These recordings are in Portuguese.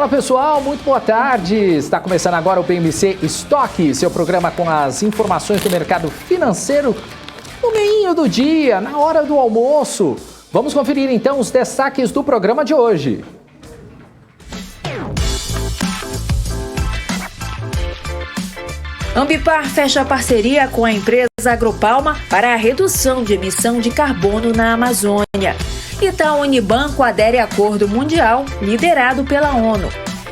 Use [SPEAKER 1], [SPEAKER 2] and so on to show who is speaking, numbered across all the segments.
[SPEAKER 1] Fala pessoal, muito boa tarde. Está começando agora o BMC Estoque, seu programa com as informações do mercado financeiro no meio do dia, na hora do almoço. Vamos conferir então os destaques do programa de hoje.
[SPEAKER 2] Ambipar fecha parceria com a empresa Agropalma para a redução de emissão de carbono na Amazônia. Itaú Unibanco adere a acordo mundial liderado pela ONU.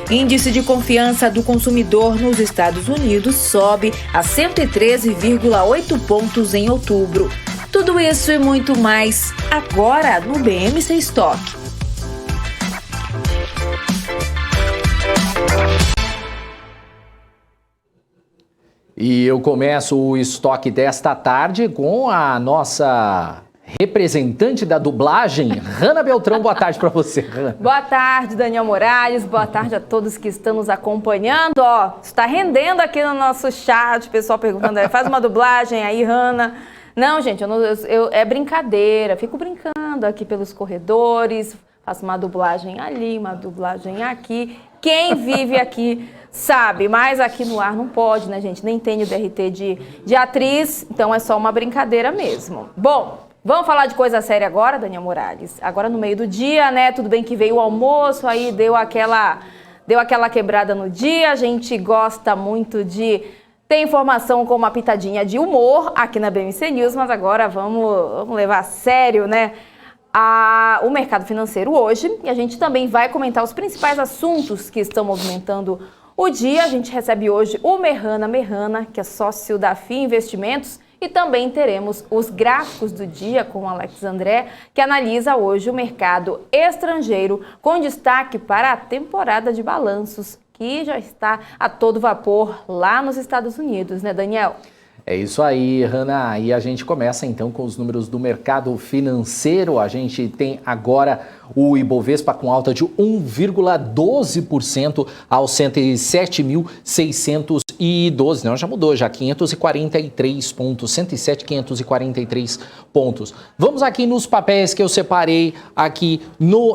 [SPEAKER 2] Índice de confiança do consumidor nos Estados Unidos sobe a 113,8 pontos em outubro. Tudo isso e muito mais agora no BMC Estoque.
[SPEAKER 1] E eu começo o estoque desta tarde com a nossa representante da dublagem, Hanna Beltrão. Boa tarde para você, Hanna.
[SPEAKER 3] Boa tarde, Daniel Morales. Boa tarde a todos que estão nos acompanhando. Ó, está rendendo aqui no nosso chat, o pessoal perguntando, faz uma dublagem aí, Hanna. Não, gente, é brincadeira. Fico brincando aqui pelos corredores, faço uma dublagem ali, uma dublagem aqui. Quem vive aqui sabe, mas aqui no ar não pode, né, gente? Nem tem o DRT de atriz, então é só uma brincadeira mesmo. Bom, vamos falar de coisa séria agora, Daniel Morales. Agora no meio do dia, né? Tudo bem que veio o almoço, aí deu aquela quebrada no dia. A gente gosta muito de ter informação com uma pitadinha de humor aqui na BMC News, mas agora vamos levar a sério, né? O mercado financeiro hoje, e a gente também vai comentar os principais assuntos que estão movimentando o dia. A gente recebe hoje o Merhana, que é sócio da FII Investimentos, e também teremos os gráficos do dia com o Alex André, que analisa hoje o mercado estrangeiro, com destaque para a temporada de balanços, que já está a todo vapor lá nos Estados Unidos, né, Daniel?
[SPEAKER 1] É isso aí, Hanna. E a gente começa então com os números do mercado financeiro. A gente tem agora o Ibovespa com alta de 1,12% aos 107.612. Não, já mudou, já 543 pontos, 107.543 pontos. Vamos aqui nos papéis que eu separei aqui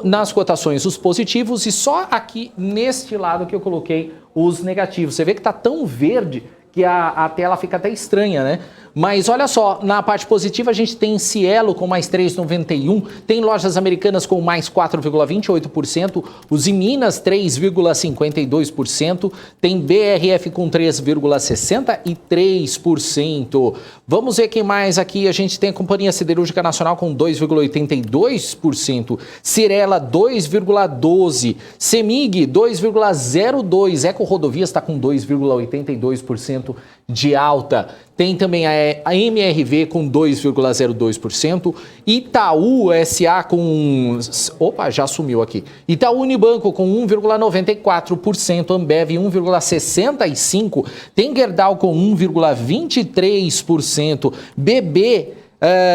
[SPEAKER 1] nas cotações, os positivos, e só aqui neste lado que eu coloquei os negativos. Você vê que está tão verde que a tela fica até estranha, né? Mas olha só, na parte positiva a gente tem Cielo com mais 3,91, tem Lojas Americanas com mais 4,28%, os Minas 3,52%, tem BRF com 3,63%. Vamos ver quem mais aqui. A gente tem a Companhia Siderúrgica Nacional com 2,82%, Cirela 2,12%, Semig 2,02%, Eco Rodovias está com 2,82% de alta. Tem também a MRV com 2,02%, Itaú SA com... Opa, já sumiu aqui. Itaú Unibanco com 1,94%, Ambev 1,65%, tem Gerdau com 1,23%, BB...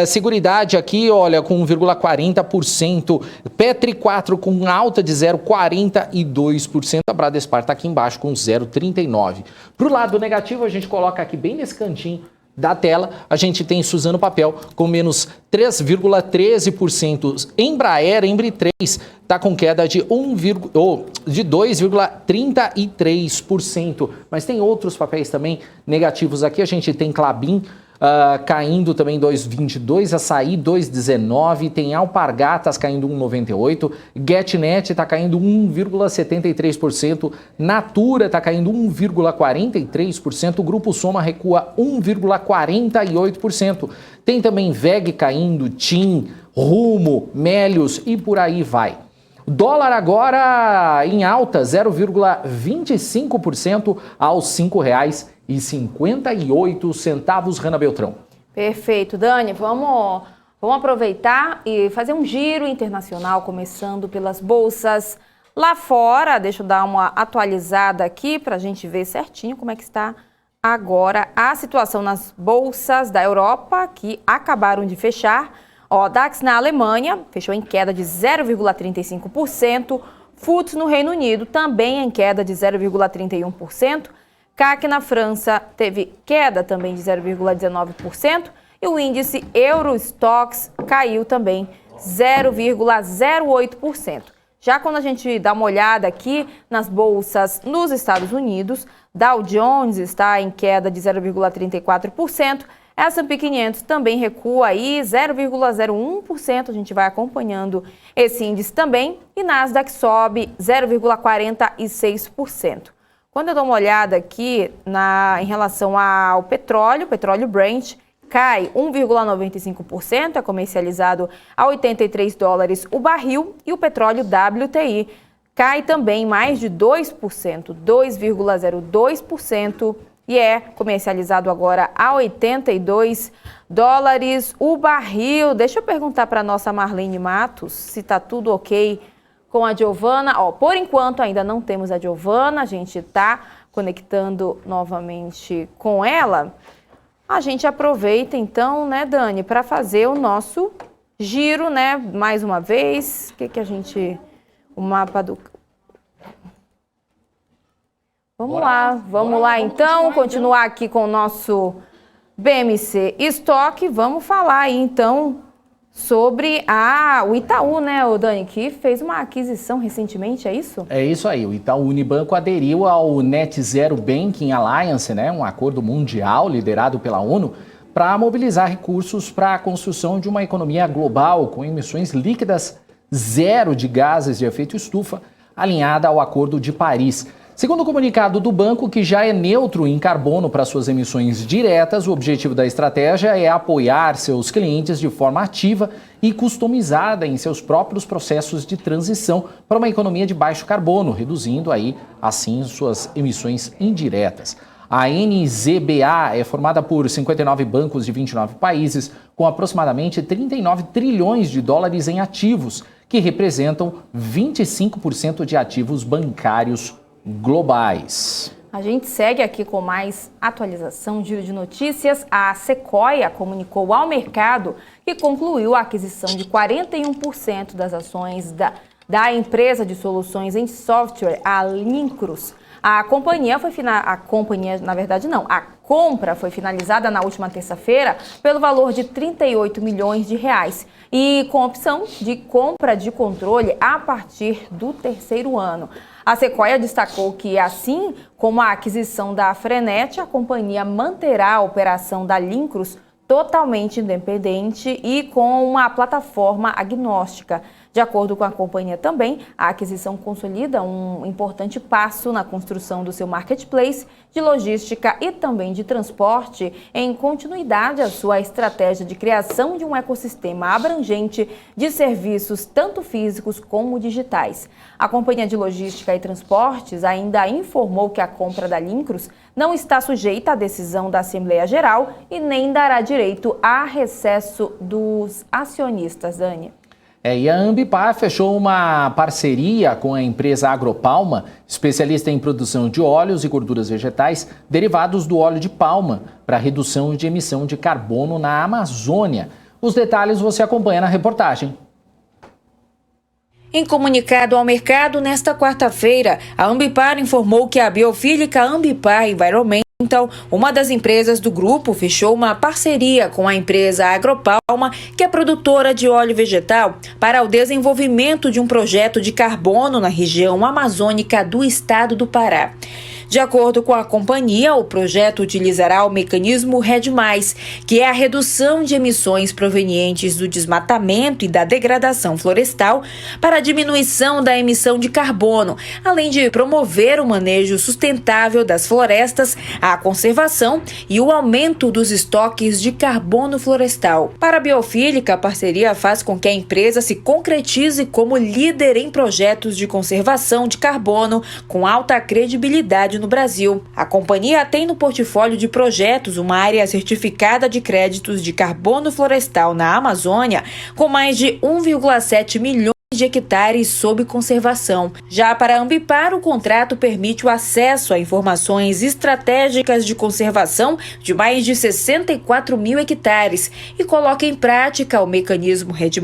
[SPEAKER 1] Seguridade aqui, olha, com 1,40%, Petri 4 com alta de 0,42%, a Bradespar está aqui embaixo com 0,39%. Para o lado negativo, a gente coloca aqui bem nesse cantinho da tela, a gente tem Suzano Papel com menos 3,13%, Embraer, Embri 3, está com queda de 2,33%, mas tem outros papéis também negativos aqui. A gente tem Klabin caindo também 2,22%, Açaí 2,19%, tem Alpargatas caindo 1,98%, GetNet está caindo 1,73%, Natura está caindo 1,43%, o Grupo Soma recua 1,48%, tem também VEG caindo, TIM, Rumo, Melios e por aí vai. Dólar agora em alta, 0,25% aos R$ 5,58, Hanna Beltrão.
[SPEAKER 3] Perfeito, Dani. Vamos aproveitar e fazer um giro internacional, começando pelas bolsas lá fora. Deixa eu dar uma atualizada aqui para a gente ver certinho como é que está agora a situação nas bolsas da Europa, que acabaram de fechar. DAX na Alemanha fechou em queda de 0,35%, FTSE no Reino Unido também em queda de 0,31%, CAC na França teve queda também de 0,19% e o índice Eurostoxx caiu também 0,08%. Já quando a gente dá uma olhada aqui nas bolsas nos Estados Unidos, Dow Jones está em queda de 0,34%, S&P 500 também recua aí 0,01%, a gente vai acompanhando esse índice também, e Nasdaq sobe 0,46%. Quando eu dou uma olhada aqui em relação ao petróleo Brent cai 1,95%, é comercializado a $83 o barril, e o petróleo WTI cai também mais de 2%, 2,02%, e é comercializado agora a $82 o barril. Deixa eu perguntar para a nossa Marlene Matos se está tudo ok com a Giovana. Por enquanto ainda não temos a Giovana, a gente está conectando novamente com ela. A gente aproveita então, né, Dani, para fazer o nosso giro, né, mais uma vez. O mapa do... Vamos lá então, continuar aqui com o nosso BMC Estoque. Vamos falar aí então sobre o Itaú, né, Dani, que fez uma aquisição recentemente, é isso?
[SPEAKER 1] É isso aí, o Itaú Unibanco aderiu ao Net Zero Banking Alliance, né, um acordo mundial liderado pela ONU para mobilizar recursos para a construção de uma economia global com emissões líquidas zero de gases de efeito estufa, alinhada ao Acordo de Paris. Segundo o comunicado do banco, que já é neutro em carbono para suas emissões diretas, o objetivo da estratégia é apoiar seus clientes de forma ativa e customizada em seus próprios processos de transição para uma economia de baixo carbono, reduzindo aí, assim, suas emissões indiretas. A NZBA é formada por 59 bancos de 29 países, com aproximadamente 39 trilhões de dólares em ativos, que representam 25% de ativos bancários globais.
[SPEAKER 3] A gente segue aqui com mais atualização, giro de notícias. A Sequoia comunicou ao mercado que concluiu a aquisição de 41% das ações da empresa de soluções em software, a Lincros. A compra foi finalizada na última terça-feira pelo valor de 38 milhões de reais e com opção de compra de controle a partir do terceiro ano. A Sequoia destacou que, assim como a aquisição da Frenet, a companhia manterá a operação da Lincros totalmente independente e com uma plataforma agnóstica. De acordo com a companhia também, a aquisição consolida um importante passo na construção do seu marketplace de logística e também de transporte, em continuidade à sua estratégia de criação de um ecossistema abrangente de serviços tanto físicos como digitais. A companhia de logística e transportes ainda informou que a compra da Lincros não está sujeita à decisão da Assembleia Geral e nem dará direito a recesso dos acionistas, Dani.
[SPEAKER 1] E a Ambipar fechou uma parceria com a empresa Agropalma, especialista em produção de óleos e gorduras vegetais derivados do óleo de palma, para redução de emissão de carbono na Amazônia. Os detalhes você acompanha na reportagem.
[SPEAKER 2] Em comunicado ao mercado, nesta quarta-feira, a Ambipar informou que a biofílica Ambipar Environmental, uma das empresas do grupo, fechou uma parceria com a empresa Agropalma, que é produtora de óleo vegetal, para o desenvolvimento de um projeto de carbono na região amazônica do estado do Pará. De acordo com a companhia, o projeto utilizará o mecanismo RED+, que é a redução de emissões provenientes do desmatamento e da degradação florestal para a diminuição da emissão de carbono, além de promover o manejo sustentável das florestas, a conservação e o aumento dos estoques de carbono florestal. Para a biofílica, a parceria faz com que a empresa se concretize como líder em projetos de conservação de carbono com alta credibilidade no Brasil. A companhia tem no portfólio de projetos uma área certificada de créditos de carbono florestal na Amazônia, com mais de 1,7 milhões de hectares sob conservação. Já para a Ambipar, o contrato permite o acesso a informações estratégicas de conservação de mais de 64 mil hectares e coloca em prática o mecanismo RED+,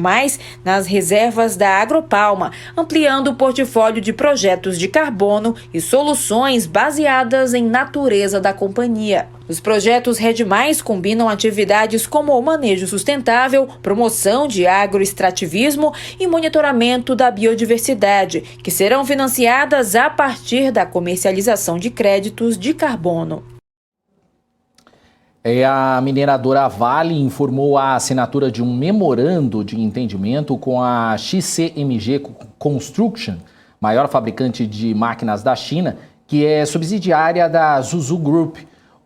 [SPEAKER 2] nas reservas da Agropalma, ampliando o portfólio de projetos de carbono e soluções baseadas em natureza da companhia. Os projetos Rede Mais combinam atividades como o manejo sustentável, promoção de agroextrativismo e monitoramento da biodiversidade, que serão financiadas a partir da comercialização de créditos de carbono.
[SPEAKER 1] A mineradora Vale informou a assinatura de um memorando de entendimento com a XCMG Construction, maior fabricante de máquinas da China, que é subsidiária da Zhuzhou Group.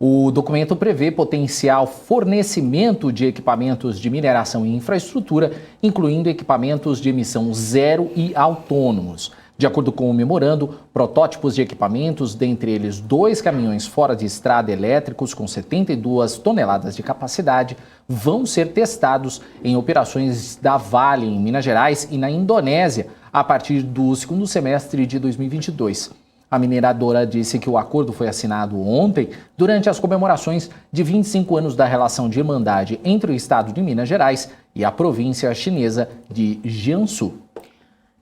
[SPEAKER 1] O documento prevê potencial fornecimento de equipamentos de mineração e infraestrutura, incluindo equipamentos de emissão zero e autônomos. De acordo com o memorando, protótipos de equipamentos, dentre eles 2 caminhões fora de estrada elétricos com 72 toneladas de capacidade, vão ser testados em operações da Vale em Minas Gerais e na Indonésia a partir do segundo semestre de 2022. A mineradora disse que o acordo foi assinado ontem durante as comemorações de 25 anos da relação de irmandade entre o estado de Minas Gerais e a província chinesa de Jiangsu.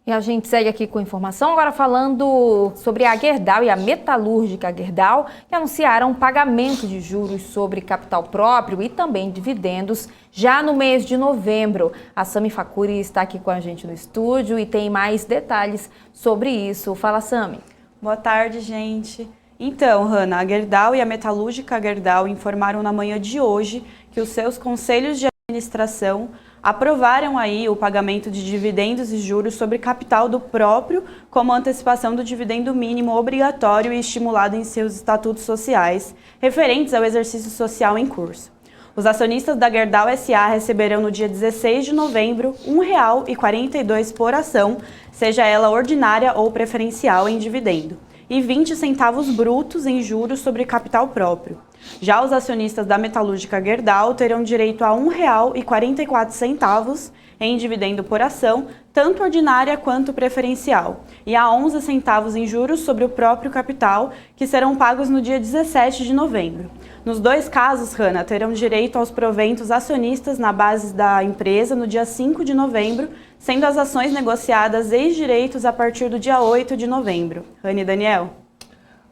[SPEAKER 3] E a gente segue aqui com informação, agora falando sobre a Gerdau e a metalúrgica Gerdau, que anunciaram pagamento de juros sobre capital próprio e também dividendos já no mês de novembro. A Sami Facuri está aqui com a gente no estúdio e tem mais detalhes sobre isso. Fala, Sami.
[SPEAKER 4] Boa tarde, gente. Então, Hanna, a Gerdau e a metalúrgica Gerdau informaram na manhã de hoje que os seus conselhos de administração aprovaram aí o pagamento de dividendos e juros sobre capital do próprio, como antecipação do dividendo mínimo obrigatório e estimulado em seus estatutos sociais, referentes ao exercício social em curso. Os acionistas da Gerdau S.A. receberão no dia 16 de novembro R$ 1,42 por ação, seja ela ordinária ou preferencial em dividendo, e 20 centavos brutos em juros sobre capital próprio. Já os acionistas da metalúrgica Gerdau terão direito a R$ 1,44 em dividendo por ação, tanto ordinária quanto preferencial, e a 11 centavos em juros sobre o próprio capital, que serão pagos no dia 17 de novembro. Nos dois casos, Hanna, terão direito aos proventos acionistas na base da empresa no dia 5 de novembro, sendo as ações negociadas ex-direitos a partir do dia 8 de novembro. Hanna e Daniel?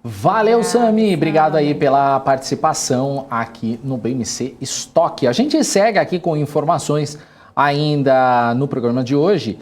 [SPEAKER 1] Valeu, Sami. Obrigado aí pela participação aqui no BMC Estoque. A gente segue aqui com informações ainda no programa de hoje,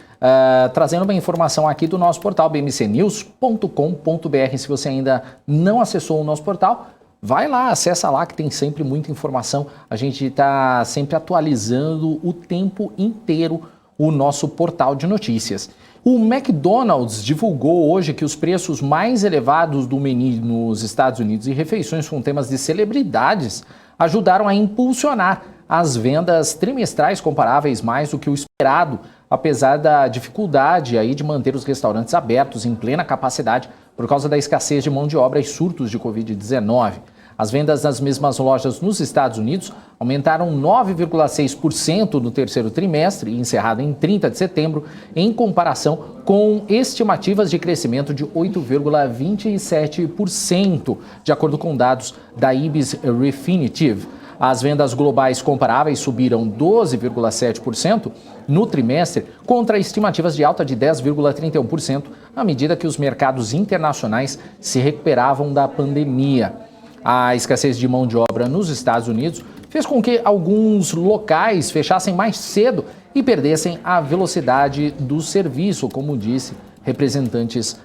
[SPEAKER 1] trazendo uma informação aqui do nosso portal bmcnews.com.br. Se você ainda não acessou o nosso portal, vai lá, acessa lá que tem sempre muita informação. A gente está sempre atualizando o tempo inteiro o nosso portal de notícias. O McDonald's divulgou hoje que os preços mais elevados do menu nos Estados Unidos e refeições com temas de celebridades ajudaram a impulsionar as vendas trimestrais comparáveis mais do que o esperado, apesar da dificuldade aí de manter os restaurantes abertos em plena capacidade por causa da escassez de mão de obra e surtos de Covid-19. As vendas nas mesmas lojas nos Estados Unidos aumentaram 9,6% no terceiro trimestre, encerrado em 30 de setembro, em comparação com estimativas de crescimento de 8,27%, de acordo com dados da Ibis Refinitiv. As vendas globais comparáveis subiram 12,7% no trimestre, contra estimativas de alta de 10,31%, à medida que os mercados internacionais se recuperavam da pandemia. A escassez de mão de obra nos Estados Unidos fez com que alguns locais fechassem mais cedo e perdessem a velocidade do serviço, como disse representantes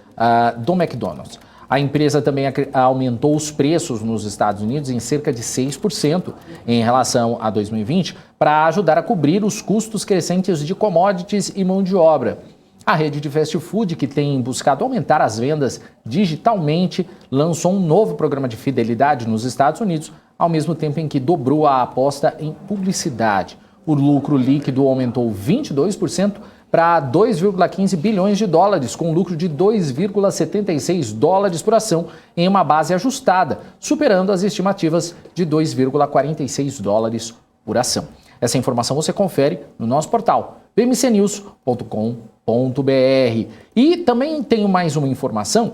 [SPEAKER 1] do McDonald's. A empresa também aumentou os preços nos Estados Unidos em cerca de 6% em relação a 2020 para ajudar a cobrir os custos crescentes de commodities e mão de obra. A rede de fast food, que tem buscado aumentar as vendas digitalmente, lançou um novo programa de fidelidade nos Estados Unidos, ao mesmo tempo em que dobrou a aposta em publicidade. O lucro líquido aumentou 22% para 2,15 bilhões de dólares, com lucro de 2,76 dólares por ação em uma base ajustada, superando as estimativas de 2,46 dólares por ação. Essa informação você confere no nosso portal bmcnews.com.br. E também tenho mais uma informação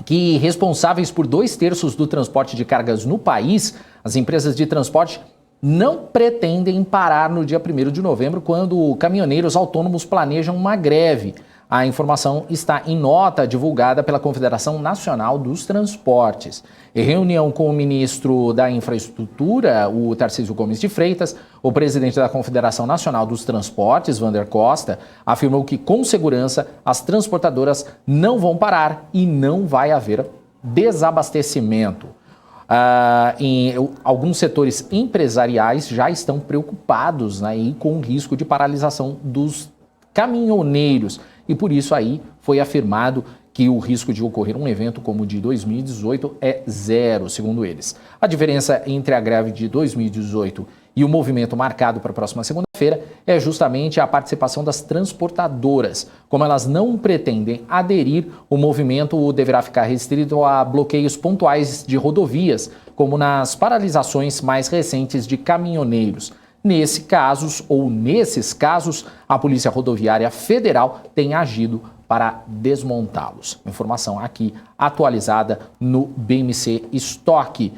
[SPEAKER 1] que responsáveis por 2/3 do transporte de cargas no país, as empresas de transporte não pretendem parar no dia 1º de novembro, quando caminhoneiros autônomos planejam uma greve. A informação está em nota divulgada pela Confederação Nacional dos Transportes. Em reunião com o ministro da Infraestrutura, o Tarcísio Gomes de Freitas, o presidente da Confederação Nacional dos Transportes, Vander Costa, afirmou que, com segurança, as transportadoras não vão parar e não vai haver desabastecimento. Em alguns setores empresariais já estão preocupados, né, com o risco de paralisação dos caminhoneiros. E por isso aí foi afirmado que o risco de ocorrer um evento como o de 2018 é zero, segundo eles. A diferença entre a greve de 2018 e o movimento marcado para a próxima segunda-feira é justamente a participação das transportadoras. Como elas não pretendem aderir, o movimento deverá ficar restrito a bloqueios pontuais de rodovias, como nas paralisações mais recentes de caminhoneiros. Nesses casos, a Polícia Rodoviária Federal tem agido para desmontá-los. Informação aqui atualizada no BMC Estoque.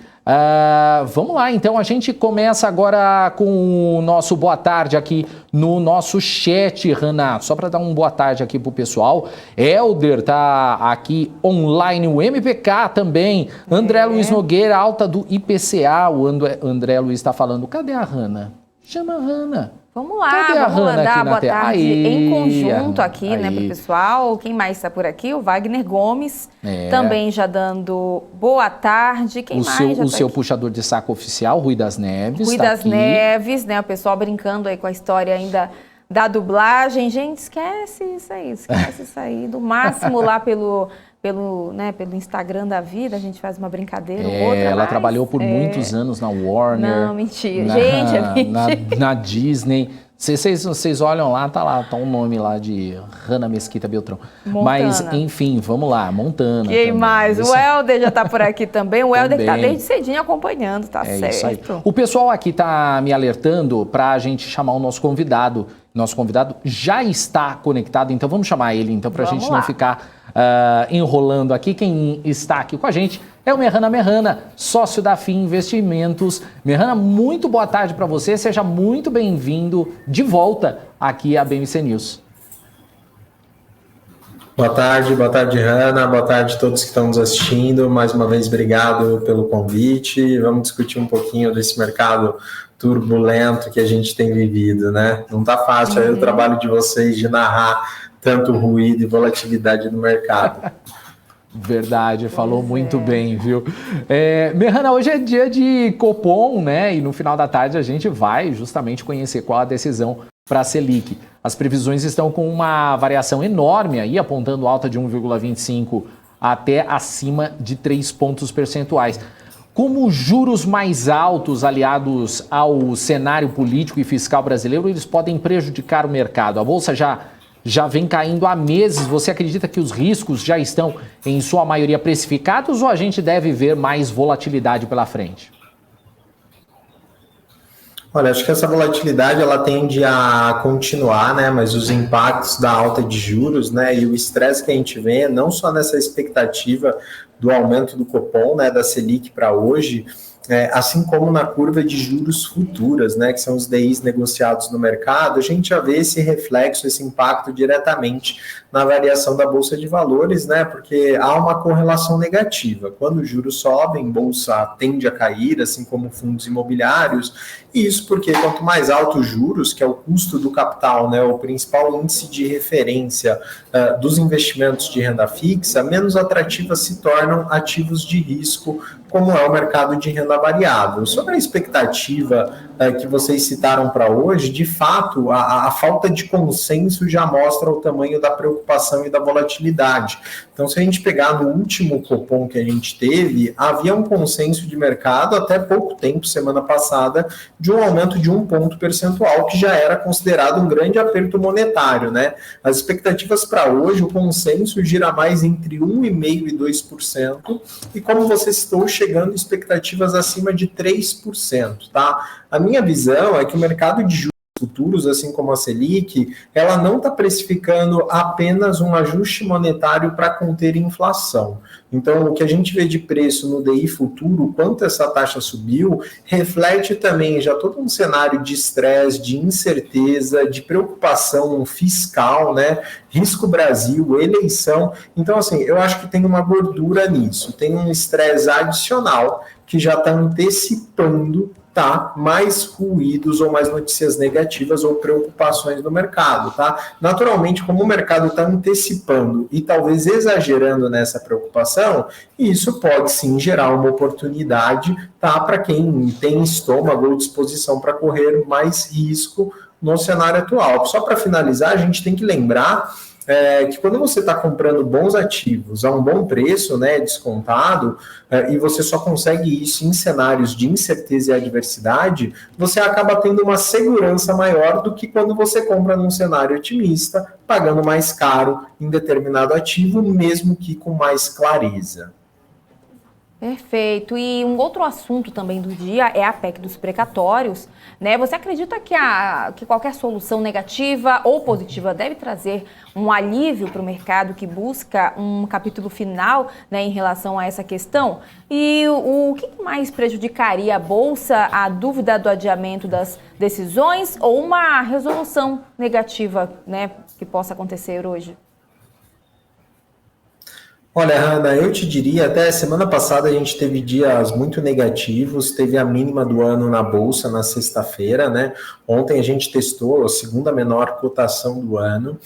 [SPEAKER 1] Vamos lá, então a gente começa agora com o nosso boa tarde aqui no nosso chat, Hanna. Só para dar um boa tarde aqui pro pessoal. Helder tá aqui online, o MPK também. André Luiz Nogueira, alta do IPCA. O André Luiz está falando. Cadê a Hanna? Chama a Hanna.
[SPEAKER 3] Vamos lá, vamos mandar boa tarde em conjunto aqui, né, pro pessoal. Quem mais está por aqui? O Wagner Gomes, também já dando boa tarde. Quem mais?
[SPEAKER 1] O seu puxador de saco oficial, Rui das Neves.
[SPEAKER 3] Rui das Neves, né, o pessoal brincando aí com a história ainda da dublagem. Gente, esquece isso aí. Do máximo lá pelo Instagram da vida, a gente faz uma brincadeira, outra.
[SPEAKER 1] Ela trabalhou por muitos anos na Warner.
[SPEAKER 3] Não, mentira. Gente, é mentira.
[SPEAKER 1] Na Disney. Vocês olham lá, tá um nome lá de Hanna Mesquita Beltrão.
[SPEAKER 3] Montana.
[SPEAKER 1] Mas, enfim, vamos lá, Montana.
[SPEAKER 3] Quem
[SPEAKER 1] também.
[SPEAKER 3] mais? O Helder já tá por aqui também. O Helder tá desde cedinho acompanhando, tá certo.
[SPEAKER 1] Isso aí. O pessoal aqui tá me alertando pra gente chamar o nosso convidado. Nosso convidado já está conectado, então vamos chamar ele então pra gente não ficar enrolando aqui. Quem está aqui com a gente é o Merrana, sócio da FIM Investimentos. Merrana, muito boa tarde para você, seja muito bem-vindo de volta aqui à BMC News.
[SPEAKER 5] Boa tarde, Hanna, boa tarde a todos que estão nos assistindo. Mais uma vez, obrigado pelo convite. Vamos discutir um pouquinho desse mercado turbulento que a gente tem vivido, né? Não tá fácil aí o trabalho de vocês de narrar tanto ruído e volatilidade no mercado.
[SPEAKER 1] Verdade, falou muito bem, viu? Merrana, hoje é dia de Copom, né? E no final da tarde a gente vai justamente conhecer qual a decisão para a Selic. As previsões estão com uma variação enorme aí, apontando alta de 1,25 até acima de 3 pontos percentuais. Como os juros mais altos, aliados ao cenário político e fiscal brasileiro, eles podem prejudicar o mercado. A Bolsa já vem caindo há meses. Você acredita que os riscos já estão, em sua maioria, precificados ou a gente deve ver mais volatilidade pela frente?
[SPEAKER 5] Olha, acho que essa volatilidade ela tende a continuar, né? Mas os impactos da alta de juros, né, e o estresse que a gente vê, não só nessa expectativa do aumento do Copom, né, da Selic para hoje, assim como na curva de juros futuras, né, que são os DIs negociados no mercado, a gente já vê esse reflexo, esse impacto diretamente na variação da Bolsa de Valores, né, porque há uma correlação negativa. Quando os juros sobem, a Bolsa tende a cair, assim como fundos imobiliários, e isso porque quanto mais alto os juros, que é o custo do capital, né, o principal índice de referência dos investimentos de renda fixa, menos atrativas se tornam ativos de risco, como é o mercado de renda variável. Sobre a expectativa que vocês citaram para hoje, de fato, a falta de consenso já mostra o tamanho da preocupação e da volatilidade. Então, se a gente pegar no último Copom que a gente teve, havia um consenso de mercado até pouco tempo, semana passada, de um aumento de 1 ponto percentual, que já era considerado um grande aperto monetário, né? As expectativas para hoje, o consenso gira mais entre 1,5% e 2%, e como você citou, chegando expectativas acima de 3%, tá? A minha visão é que o mercado de juros futuros, assim como a Selic, ela não está precificando apenas um ajuste monetário para conter inflação. Então, o que a gente vê de preço no DI futuro, quanto essa taxa subiu, reflete também já todo um cenário de estresse, de incerteza, de preocupação fiscal, né? Risco Brasil, eleição. Então, assim, eu acho que tem uma gordura nisso, tem um estresse adicional que já está antecipando mais ruídos ou mais notícias negativas ou preocupações no mercado, tá? Naturalmente, como o mercado está antecipando e talvez exagerando nessa preocupação, isso pode sim gerar uma oportunidade, tá? Para quem tem estômago ou disposição para correr mais risco no cenário atual. Só para finalizar, a gente tem que lembrar que quando você está comprando bons ativos a um bom preço, né, descontado, e você só consegue isso em cenários de incerteza e adversidade, você acaba tendo uma segurança maior do que quando você compra num cenário otimista, pagando mais caro em determinado ativo, mesmo que com mais clareza.
[SPEAKER 3] Perfeito. E um outro assunto também do dia é a PEC dos precatórios, né? Você acredita que qualquer solução negativa ou positiva deve trazer um alívio para o mercado que busca um capítulo final, né, em relação a essa questão? E o que mais prejudicaria a Bolsa? A dúvida do adiamento das decisões ou uma resolução negativa, né, que possa acontecer hoje?
[SPEAKER 5] Olha, Hanna, eu te diria, até semana passada a gente teve dias muito negativos, teve a mínima do ano na Bolsa na sexta-feira, né? Ontem a gente testou a segunda menor cotação do ano,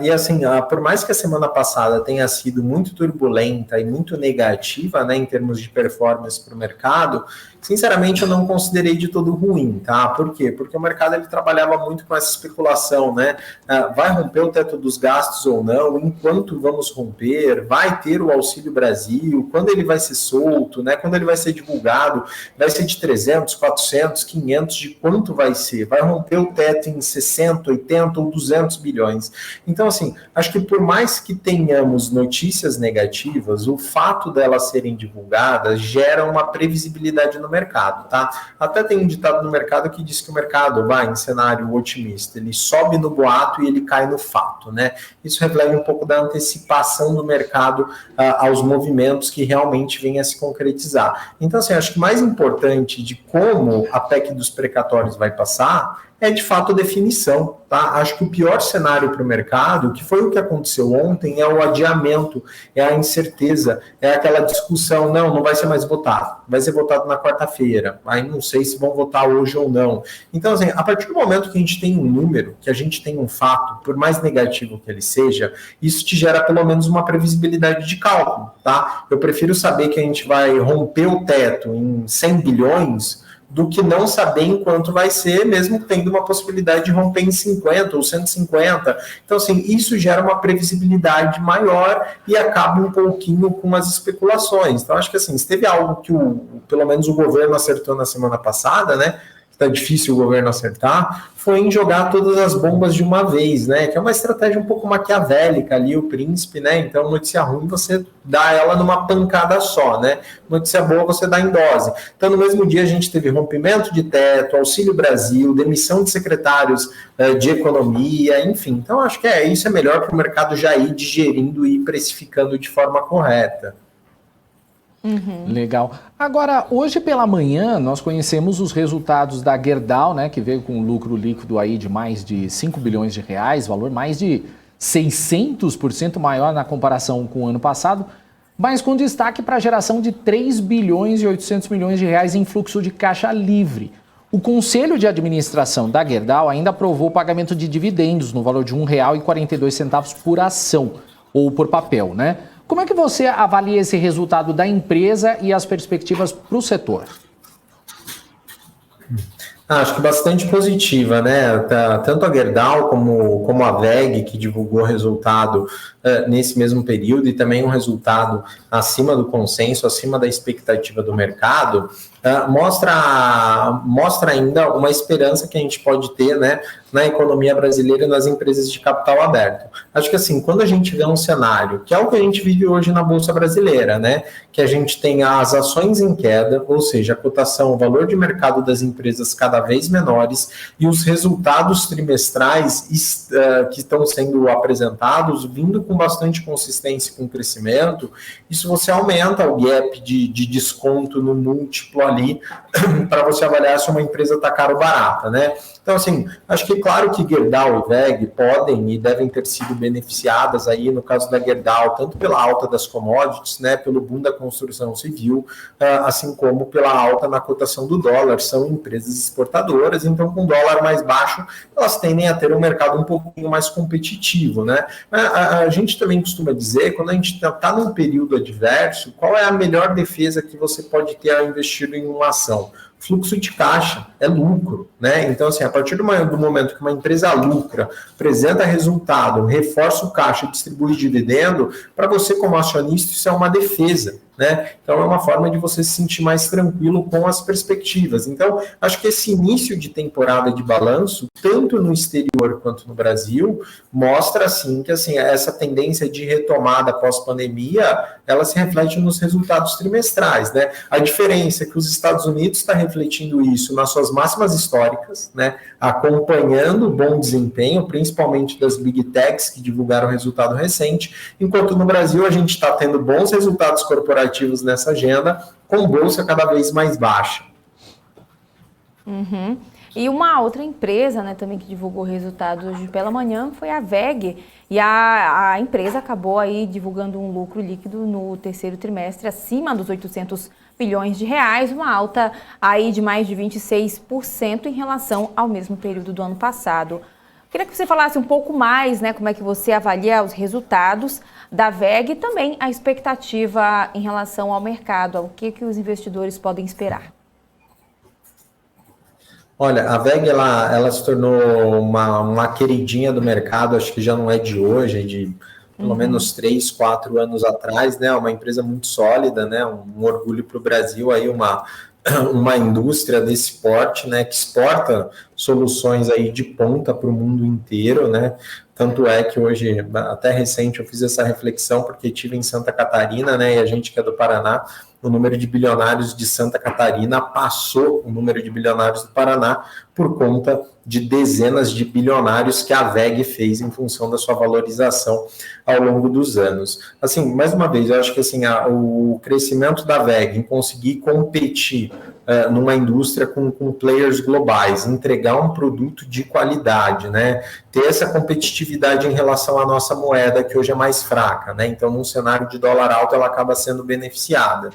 [SPEAKER 5] e assim, por mais que a semana passada tenha sido muito turbulenta e muito negativa, né, em termos de performance para o mercado, sinceramente eu não considerei de todo ruim, tá? Por quê? Porque o mercado ele trabalhava muito com essa especulação, né? Vai romper o teto dos gastos ou não? Enquanto vamos romper? Vai ter o Auxílio Brasil? Quando ele vai ser solto, né? Quando ele vai ser divulgado? Vai ser de 300, 400, 500? De quanto vai ser? Vai romper o teto em 60, 80 ou 200 bilhões? Então, assim, acho que por mais que tenhamos notícias negativas, o fato delas serem divulgadas gera uma previsibilidade no mercado, tá? Até tem um ditado no mercado que diz que o mercado vai em cenário otimista, ele sobe no boato e ele cai no fato, né? Isso reflete um pouco da antecipação do mercado aos movimentos que realmente vêm a se concretizar. Então, assim, acho que mais importante de como a PEC dos precatórios vai passar é, de fato, a definição, tá? Acho que o pior cenário para o mercado, que foi o que aconteceu ontem, é o adiamento, é a incerteza, é aquela discussão, não vai ser mais votado, vai ser votado na quarta-feira, aí não sei se vão votar hoje ou não. Então, assim, a partir do momento que a gente tem um número, que a gente tem um fato, por mais negativo que ele seja, isso te gera pelo menos uma previsibilidade de cálculo, tá? Eu prefiro saber que a gente vai romper o teto em 100 bilhões, do que não saber em quanto vai ser, mesmo tendo uma possibilidade de romper em 50 ou 150. Então, assim, isso gera uma previsibilidade maior e acaba um pouquinho com as especulações. Então, acho que, assim, se teve algo que pelo menos o governo acertou na semana passada, né, que tá difícil o governo acertar, foi em jogar todas as bombas de uma vez, né? Que é uma estratégia um pouco maquiavélica ali, o príncipe, né? Então, notícia ruim você dá ela numa pancada só, né? Notícia boa você dá em dose. Então, no mesmo dia a gente teve rompimento de teto, Auxílio Brasil, demissão de secretários de economia, enfim. Então, acho que isso é melhor para o mercado já ir digerindo e precificando de forma correta.
[SPEAKER 1] Uhum. Legal. Agora, hoje pela manhã, nós conhecemos os resultados da Gerdau, né, que veio com um lucro líquido aí de mais de 5 bilhões de reais, valor mais de 600% maior na comparação com o ano passado, mas com destaque para a geração de 3 bilhões e 800 milhões de reais em fluxo de caixa livre. O Conselho de Administração da Gerdau ainda aprovou o pagamento de dividendos no valor de R$ 1,42 por ação, ou por papel, né? Como é que você avalia esse resultado da empresa e as perspectivas para o setor?
[SPEAKER 5] Acho que bastante positiva, né? Tanto a Gerdau como a WEG, que divulgou resultado nesse mesmo período, e também um resultado acima do consenso, acima da expectativa do mercado. mostra ainda uma esperança que a gente pode ter, né, na economia brasileira e nas empresas de capital aberto. Acho que assim, quando a gente vê um cenário, que é o que a gente vive hoje na Bolsa Brasileira, né, que a gente tem as ações em queda, ou seja, a cotação, o valor de mercado das empresas cada vez menores e os resultados trimestrais que estão sendo apresentados, vindo com bastante consistência com crescimento, isso você aumenta o gap de desconto no múltiplo ali para você avaliar se uma empresa está cara ou barata, né? Então, assim, acho que claro que Gerdau e WEG podem e devem ter sido beneficiadas aí, no caso da Gerdau, tanto pela alta das commodities, né, pelo boom da construção civil, assim como pela alta na cotação do dólar. São empresas exportadoras, então com dólar mais baixo, elas tendem a ter um mercado um pouquinho mais competitivo, né? A gente também costuma dizer, quando a gente está num período adverso, qual é a melhor defesa que você pode ter ao investir em uma ação? Fluxo de caixa, é lucro, né? Então, assim, a partir do momento que uma empresa lucra, apresenta resultado, reforça o caixa, distribui dividendo, para você como acionista isso é uma defesa, né? Então é uma forma de você se sentir mais tranquilo com as perspectivas. Então, acho que esse início de temporada de balanço, tanto no exterior quanto no Brasil, mostra assim que assim, essa tendência de retomada pós-pandemia, ela se reflete nos resultados trimestrais, né? A diferença é que os Estados Unidos está refletindo isso nas suas máximas históricas, né? Acompanhando o bom desempenho, principalmente das Big Techs que divulgaram resultado recente, enquanto no Brasil a gente está tendo bons resultados corporativos nessa agenda, com bolsa cada vez mais baixa.
[SPEAKER 3] Uhum. E uma outra empresa, né, também que divulgou resultados hoje pela manhã foi a WEG, e a empresa acabou aí divulgando um lucro líquido no terceiro trimestre acima dos 800 bilhões de reais, uma alta aí de mais de 26% em relação ao mesmo período do ano passado. Queria que você falasse um pouco mais, né, como é que você avalia os resultados da WEG e também a expectativa em relação ao mercado, ao que os investidores podem esperar.
[SPEAKER 5] Olha, a WEG ela se tornou uma queridinha do mercado, acho que já não é de hoje, é de pelo menos 3, 4 anos atrás, né? Uma empresa muito sólida, né? Um orgulho para o Brasil, aí uma indústria desse porte, né? Que exporta soluções aí de ponta para o mundo inteiro, né? Tanto é que hoje, até recente, eu fiz essa reflexão porque estive em Santa Catarina, né? E a gente que é do Paraná, o número de bilionários de Santa Catarina passou o número de bilionários do Paraná por conta de dezenas de bilionários que a WEG fez em função da sua valorização ao longo dos anos. Assim, mais uma vez, eu acho que assim, o crescimento da WEG em conseguir competir numa indústria com players globais, entregar um produto de qualidade, né? Ter essa competitividade em relação à nossa moeda, que hoje é mais fraca, né? Então, num cenário de dólar alto, ela acaba sendo beneficiada.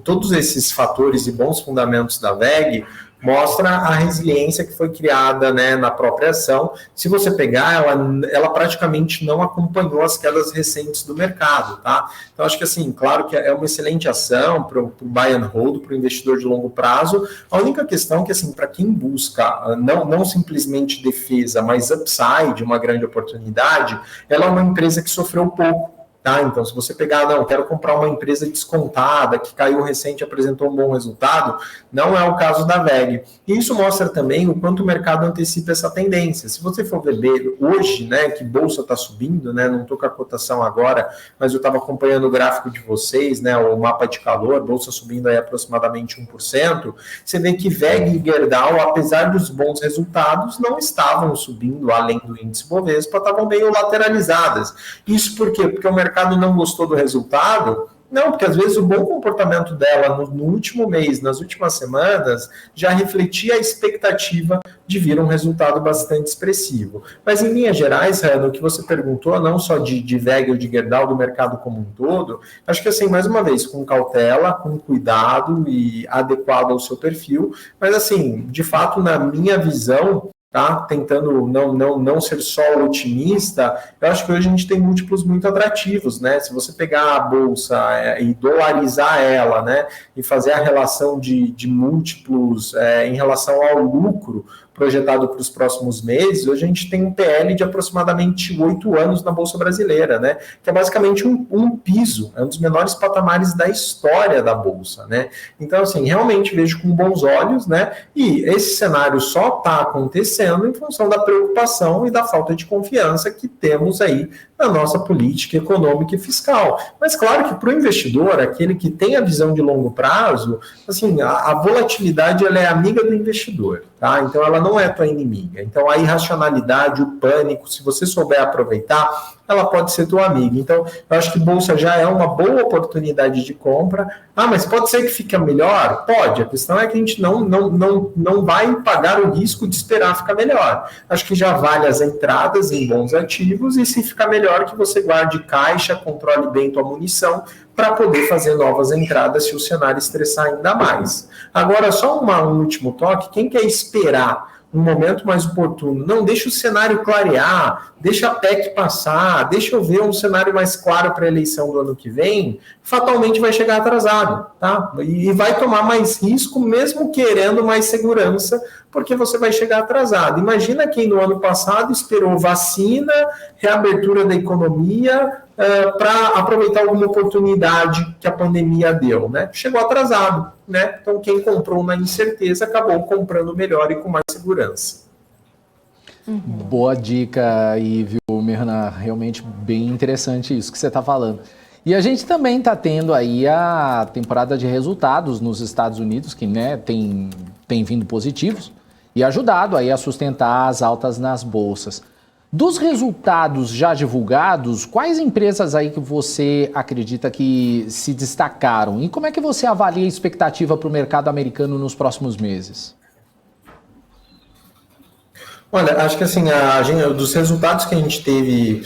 [SPEAKER 5] Todos esses fatores e bons fundamentos da WEG mostra a resiliência que foi criada, né, na própria ação. Se você pegar, ela praticamente não acompanhou as quedas recentes do mercado, tá? Então, acho que, assim, claro que é uma excelente ação para o buy and hold, para o investidor de longo prazo. A única questão é que, assim, para quem busca não simplesmente defesa, mas upside, uma grande oportunidade, ela é uma empresa que sofreu pouco. Tá? Então, se você pegar, quero comprar uma empresa descontada, que caiu recente e apresentou um bom resultado, não é o caso da WEG. E isso mostra também o quanto o mercado antecipa essa tendência. Se você for ver hoje, né, que bolsa está subindo, né, não estou com a cotação agora, mas eu estava acompanhando o gráfico de vocês, né, o mapa de calor, bolsa subindo aí aproximadamente 1%, você vê que WEG e Gerdau, apesar dos bons resultados, não estavam subindo além do índice Bovespa, estavam meio lateralizadas. Isso por quê? Porque o mercado não gostou do resultado? Não, porque às vezes o bom comportamento dela no último mês, nas últimas semanas, já refletia a expectativa de vir um resultado bastante expressivo. Mas em linhas gerais, Rano, o que você perguntou, não só de WEG ou de Gerdau, do mercado como um todo, acho que assim, mais uma vez, com cautela, com cuidado e adequado ao seu perfil, mas assim, de fato, na minha visão, tá? Tentando não ser só otimista, eu acho que hoje a gente tem múltiplos muito atrativos, né? Se você pegar a bolsa e dolarizar ela, né? E fazer a relação de múltiplos em relação ao lucro, projetado para os próximos meses, hoje a gente tem um PL de aproximadamente 8 anos na Bolsa Brasileira, né? Que é basicamente um piso, é um dos menores patamares da história da Bolsa, né? Então, assim, realmente vejo com bons olhos, né? E esse cenário só está acontecendo em função da preocupação e da falta de confiança que temos aí na nossa política econômica e fiscal. Mas claro que para o investidor, aquele que tem a visão de longo prazo, assim, a volatilidade ela é amiga do investidor, tá? Então ela não é tua inimiga. Então a irracionalidade, o pânico, se você souber aproveitar, ela pode ser tua amiga. Então eu acho que bolsa já é uma boa oportunidade de compra. Ah, mas pode ser que fique melhor? Pode. A questão é que a gente não vai pagar o risco de esperar ficar melhor. Acho que já vale as entradas em bons ativos e se ficar melhor que você guarde caixa, controle bem tua munição para poder fazer novas entradas se o cenário estressar ainda mais. Agora, só um último toque, quem quer esperar um momento mais oportuno, não deixa o cenário clarear, deixa a PEC passar, deixa eu ver um cenário mais claro para a eleição do ano que vem, fatalmente vai chegar atrasado, tá? E vai tomar mais risco, mesmo querendo mais segurança, porque você vai chegar atrasado. Imagina quem no ano passado esperou vacina, reabertura da economia, para aproveitar alguma oportunidade que a pandemia deu, né? Chegou atrasado, né? Então quem comprou na incerteza acabou comprando melhor e com mais segurança.
[SPEAKER 1] Boa dica aí, viu, Mirna? Realmente bem interessante isso que você está falando. E a gente também está tendo aí a temporada de resultados nos Estados Unidos, que, né, tem vindo positivos e ajudado aí a sustentar as altas nas bolsas. Dos resultados já divulgados, quais empresas aí que você acredita que se destacaram? E como é que você avalia a expectativa para o mercado americano nos próximos meses?
[SPEAKER 5] Olha, acho que assim, dos resultados que a gente teve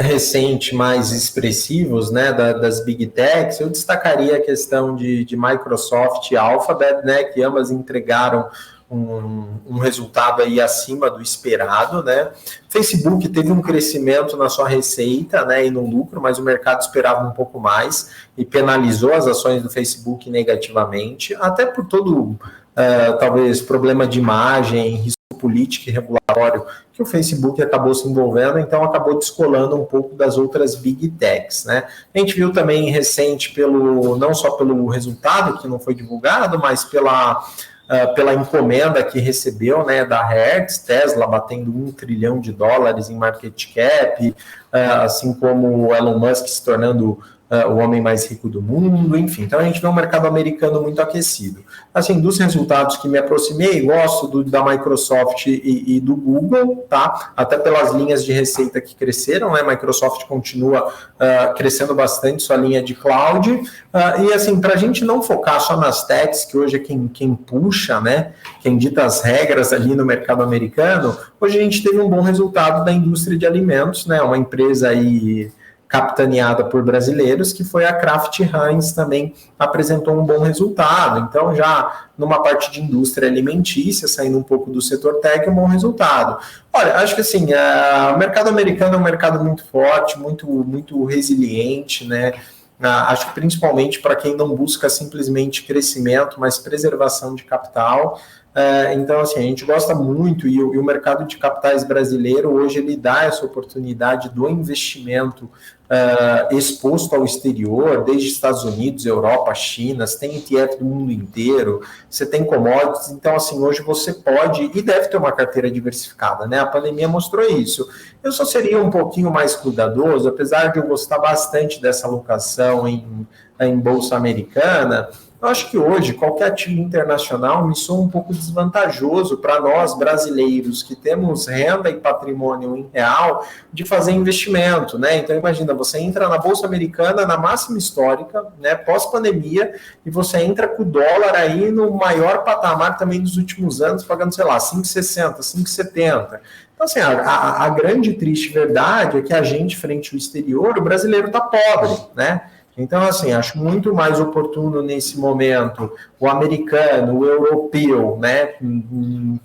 [SPEAKER 5] recente mais expressivos, né, das Big Techs, eu destacaria a questão de Microsoft e Alphabet, né, que ambas entregaram um resultado aí acima do esperado, né? Facebook teve um crescimento na sua receita, né, e no lucro, mas o mercado esperava um pouco mais e penalizou as ações do Facebook negativamente, até por todo, talvez, problema de imagem, risco político e regulatório que o Facebook acabou se envolvendo, então acabou descolando um pouco das outras Big Techs, né? A gente viu também recente, não só pelo resultado que não foi divulgado, mas pela encomenda que recebeu, né, da Hertz, Tesla batendo $1 trilhão em market cap, assim como o Elon Musk se tornando o homem mais rico do mundo, enfim. Então a gente vê um mercado americano muito aquecido. Assim, dos resultados que me aproximei, gosto da Microsoft e do Google, tá? Até pelas linhas de receita que cresceram, né? A Microsoft continua crescendo bastante sua linha de cloud. E assim, para a gente não focar só nas techs, que hoje é quem puxa, né? Quem dita as regras ali no mercado americano, hoje a gente teve um bom resultado da indústria de alimentos, né? Uma empresa aí capitaneada por brasileiros, que foi a Kraft Heinz, também apresentou um bom resultado. Então, já numa parte de indústria alimentícia, saindo um pouco do setor tech, um bom resultado. Olha, acho que assim, o mercado americano é um mercado muito forte, muito resiliente, né? Acho que principalmente para quem não busca simplesmente crescimento, mas preservação de capital. Então, assim, a gente gosta muito e o mercado de capitais brasileiro hoje ele dá essa oportunidade do investimento exposto ao exterior, desde Estados Unidos, Europa, China, você tem ETF do mundo inteiro, você tem commodities, então, assim, hoje você pode e deve ter uma carteira diversificada, né? A pandemia mostrou isso. Eu só seria um pouquinho mais cuidadoso, apesar de eu gostar bastante dessa alocação em bolsa americana. Eu acho que hoje qualquer ativo internacional me soa um pouco desvantajoso para nós brasileiros que temos renda e patrimônio em real de fazer investimento, né? Então imagina, você entra na Bolsa Americana na máxima histórica, né, pós-pandemia, e você entra com o dólar aí no maior patamar também dos últimos anos, pagando, sei lá, 5,60, 5,70. Então, assim, a grande e triste verdade é que a gente, frente ao exterior, o brasileiro está pobre, né? Então, assim, acho muito mais oportuno nesse momento o americano, o europeu, né,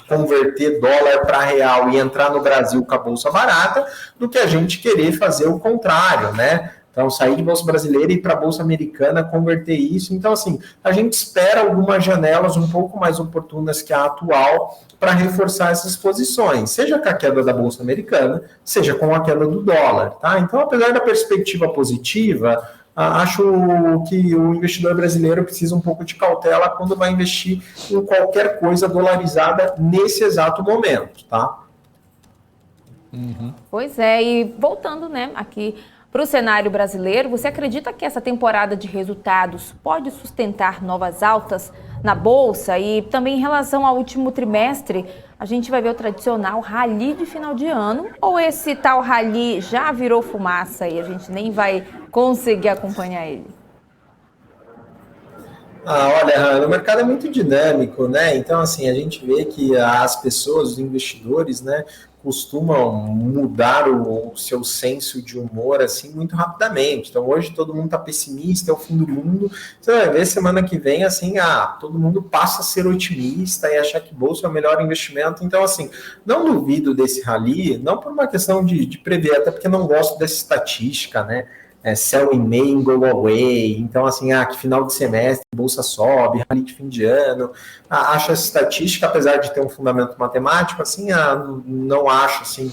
[SPEAKER 5] converter dólar para real e entrar no Brasil com a bolsa barata, do que a gente querer fazer o contrário, né? Então, sair de bolsa brasileira e ir para a bolsa americana, converter isso. Então, assim, a gente espera algumas janelas um pouco mais oportunas que a atual para reforçar essas posições, seja com a queda da bolsa americana, seja com a queda do dólar, tá? Então, apesar da perspectiva positiva, acho que o investidor brasileiro precisa um pouco de cautela quando vai investir em qualquer coisa dolarizada nesse exato momento, tá?
[SPEAKER 3] Pois é, e voltando, né, aqui para o cenário brasileiro, você acredita que essa temporada de resultados pode sustentar novas altas na Bolsa? E também em relação ao último trimestre, a gente vai ver o tradicional rally de final de ano? Ou esse tal rally já virou fumaça e a gente nem vai conseguir acompanhar ele?
[SPEAKER 5] Olha, o mercado é muito dinâmico, né? Então, assim, a gente vê que as pessoas, os investidores, né, costumam mudar o seu senso de humor, assim, muito rapidamente. Então, hoje todo mundo está pessimista, é o fim do mundo. Você vai ver semana que vem, assim, todo mundo passa a ser otimista e achar que bolsa é o melhor investimento. Então, assim, não duvido desse rally, não por uma questão de prever, até porque não gosto dessa estatística, né? Sell in May, go away, então assim, que final de semestre, bolsa sobe, rally de fim de ano, acho essa estatística, apesar de ter um fundamento matemático, assim, não acho, assim,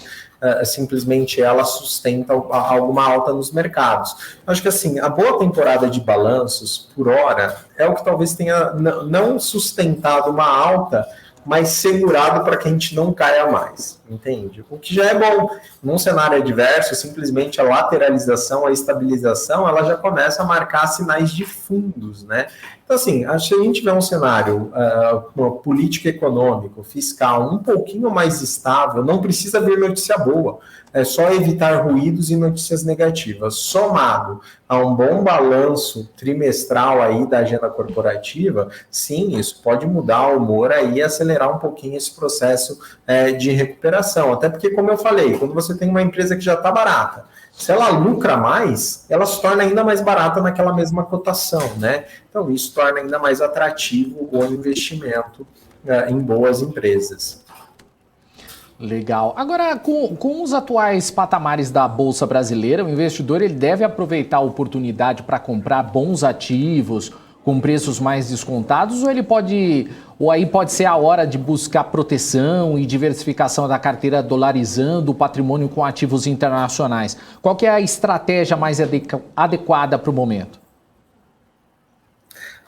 [SPEAKER 5] simplesmente ela sustenta alguma alta nos mercados. Acho que, assim, a boa temporada de balanços, por hora, é o que talvez tenha não sustentado uma alta, mas segurado para que a gente não caia mais, entende? O que já é bom. Num cenário adverso, simplesmente a lateralização, a estabilização, ela já começa a marcar sinais de fundos, né? Então, assim, se a gente tiver um cenário político, econômico, fiscal um pouquinho mais estável, não precisa vir notícia boa, é só evitar ruídos e notícias negativas, somado a um bom balanço trimestral aí da agenda corporativa, sim, isso pode mudar o humor aí e acelerar um pouquinho esse processo de recuperação. Até porque, como eu falei, quando você tem uma empresa que já está barata, se ela lucra mais, ela se torna ainda mais barata naquela mesma cotação, né? Então, isso torna ainda mais atrativo o investimento em boas empresas.
[SPEAKER 1] Legal. Agora, com os atuais patamares da Bolsa Brasileira, o investidor ele deve aproveitar a oportunidade para comprar bons ativos com preços mais descontados, ou aí pode ser a hora de buscar proteção e diversificação da carteira dolarizando o patrimônio com ativos internacionais? Qual que é a estratégia mais adequada para o momento?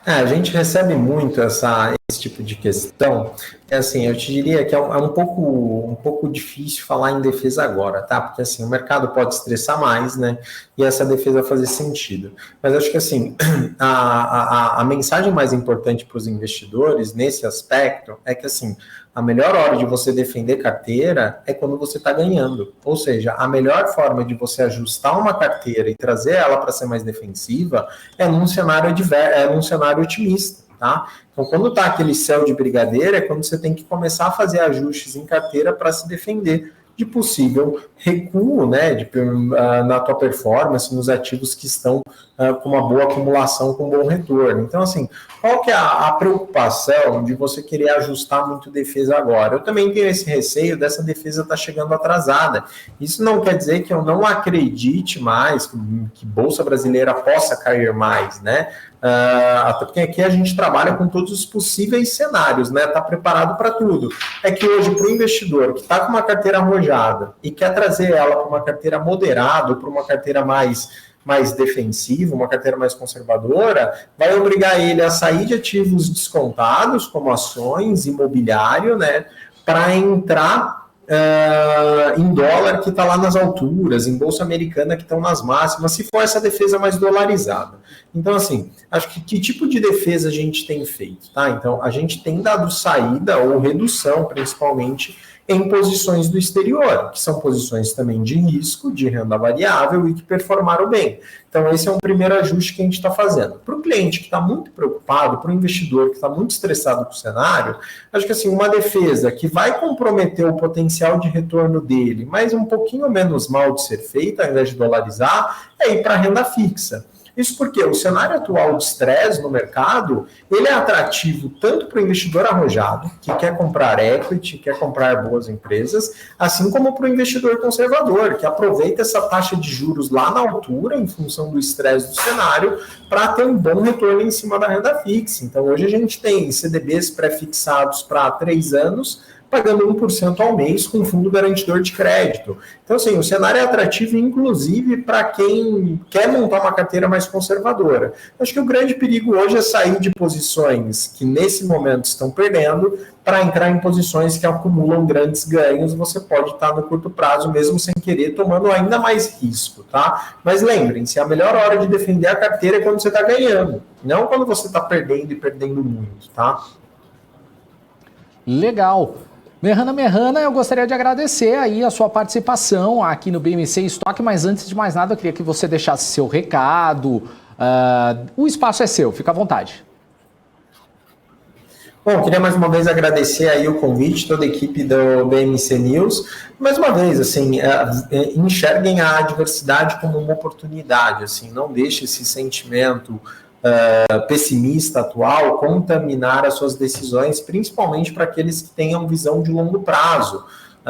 [SPEAKER 5] A gente recebe muito esse tipo de questão. Assim, eu te diria que é um pouco difícil falar em defesa agora, tá? Porque assim, o mercado pode estressar mais, né? E essa defesa fazer sentido. Mas acho que assim, a mensagem mais importante para os investidores nesse aspecto é que assim, a melhor hora de você defender carteira é quando você está ganhando. Ou seja, a melhor forma de você ajustar uma carteira e trazer ela para ser mais defensiva é num cenário otimista, tá? Então, quando está aquele céu de brigadeiro, é quando você tem que começar a fazer ajustes em carteira para se defender de possível recuo, né, na tua performance, nos ativos que estão com uma boa acumulação, com bom retorno. Então, assim, qual que é a preocupação de você querer ajustar muito defesa agora? Eu também tenho esse receio dessa defesa estar chegando atrasada. Isso não quer dizer que eu não acredite mais que Bolsa Brasileira possa cair mais, né? Até porque aqui a gente trabalha com todos os possíveis cenários, né? Está preparado para tudo. É que hoje, para o investidor que está com uma carteira arrojada e quer trazer ela para uma carteira moderada ou para uma carteira mais defensiva, uma carteira mais conservadora, vai obrigar ele a sair de ativos descontados, como ações, imobiliário, né? Para entrar em dólar que está lá nas alturas, em bolsa americana que estão nas máximas, se for essa defesa mais dolarizada. Então, assim, acho que tipo de defesa a gente tem feito, tá? Então, a gente tem dado saída ou redução, principalmente, em posições do exterior, que são posições também de risco, de renda variável e que performaram bem. Então, esse é um primeiro ajuste que a gente está fazendo. Para o cliente que está muito preocupado, para o investidor que está muito estressado com o cenário, acho que assim, uma defesa que vai comprometer o potencial de retorno dele, mas um pouquinho menos mal de ser feita, ao invés de dolarizar, é ir para a renda fixa. Isso porque o cenário atual de estresse no mercado, ele é atrativo tanto para o investidor arrojado, que quer comprar equity, quer comprar boas empresas, assim como para o investidor conservador, que aproveita essa taxa de juros lá na altura, em função do estresse do cenário, para ter um bom retorno em cima da renda fixa. Então, hoje a gente tem CDBs pré-fixados para 3 anos, pagando 1% ao mês com fundo garantidor de crédito. Então, assim, o cenário é atrativo, inclusive, para quem quer montar uma carteira mais conservadora. Acho que o grande perigo hoje é sair de posições que, nesse momento, estão perdendo para entrar em posições que acumulam grandes ganhos. Você pode estar no curto prazo, mesmo sem querer, tomando ainda mais risco, tá? Mas lembrem-se, a melhor hora de defender a carteira é quando você está ganhando, não quando você está perdendo e perdendo muito, tá?
[SPEAKER 1] Legal. Merrana, eu gostaria de agradecer aí a sua participação aqui no BMC Stock, mas antes de mais nada eu queria que você deixasse seu recado. O espaço é seu, fica à vontade.
[SPEAKER 5] Bom, queria mais uma vez agradecer aí o convite, toda a equipe do BMC News. Mais uma vez, assim, enxerguem a adversidade como uma oportunidade, assim, não deixe esse sentimento pessimista atual contaminar as suas decisões, principalmente para aqueles que tenham visão de longo prazo.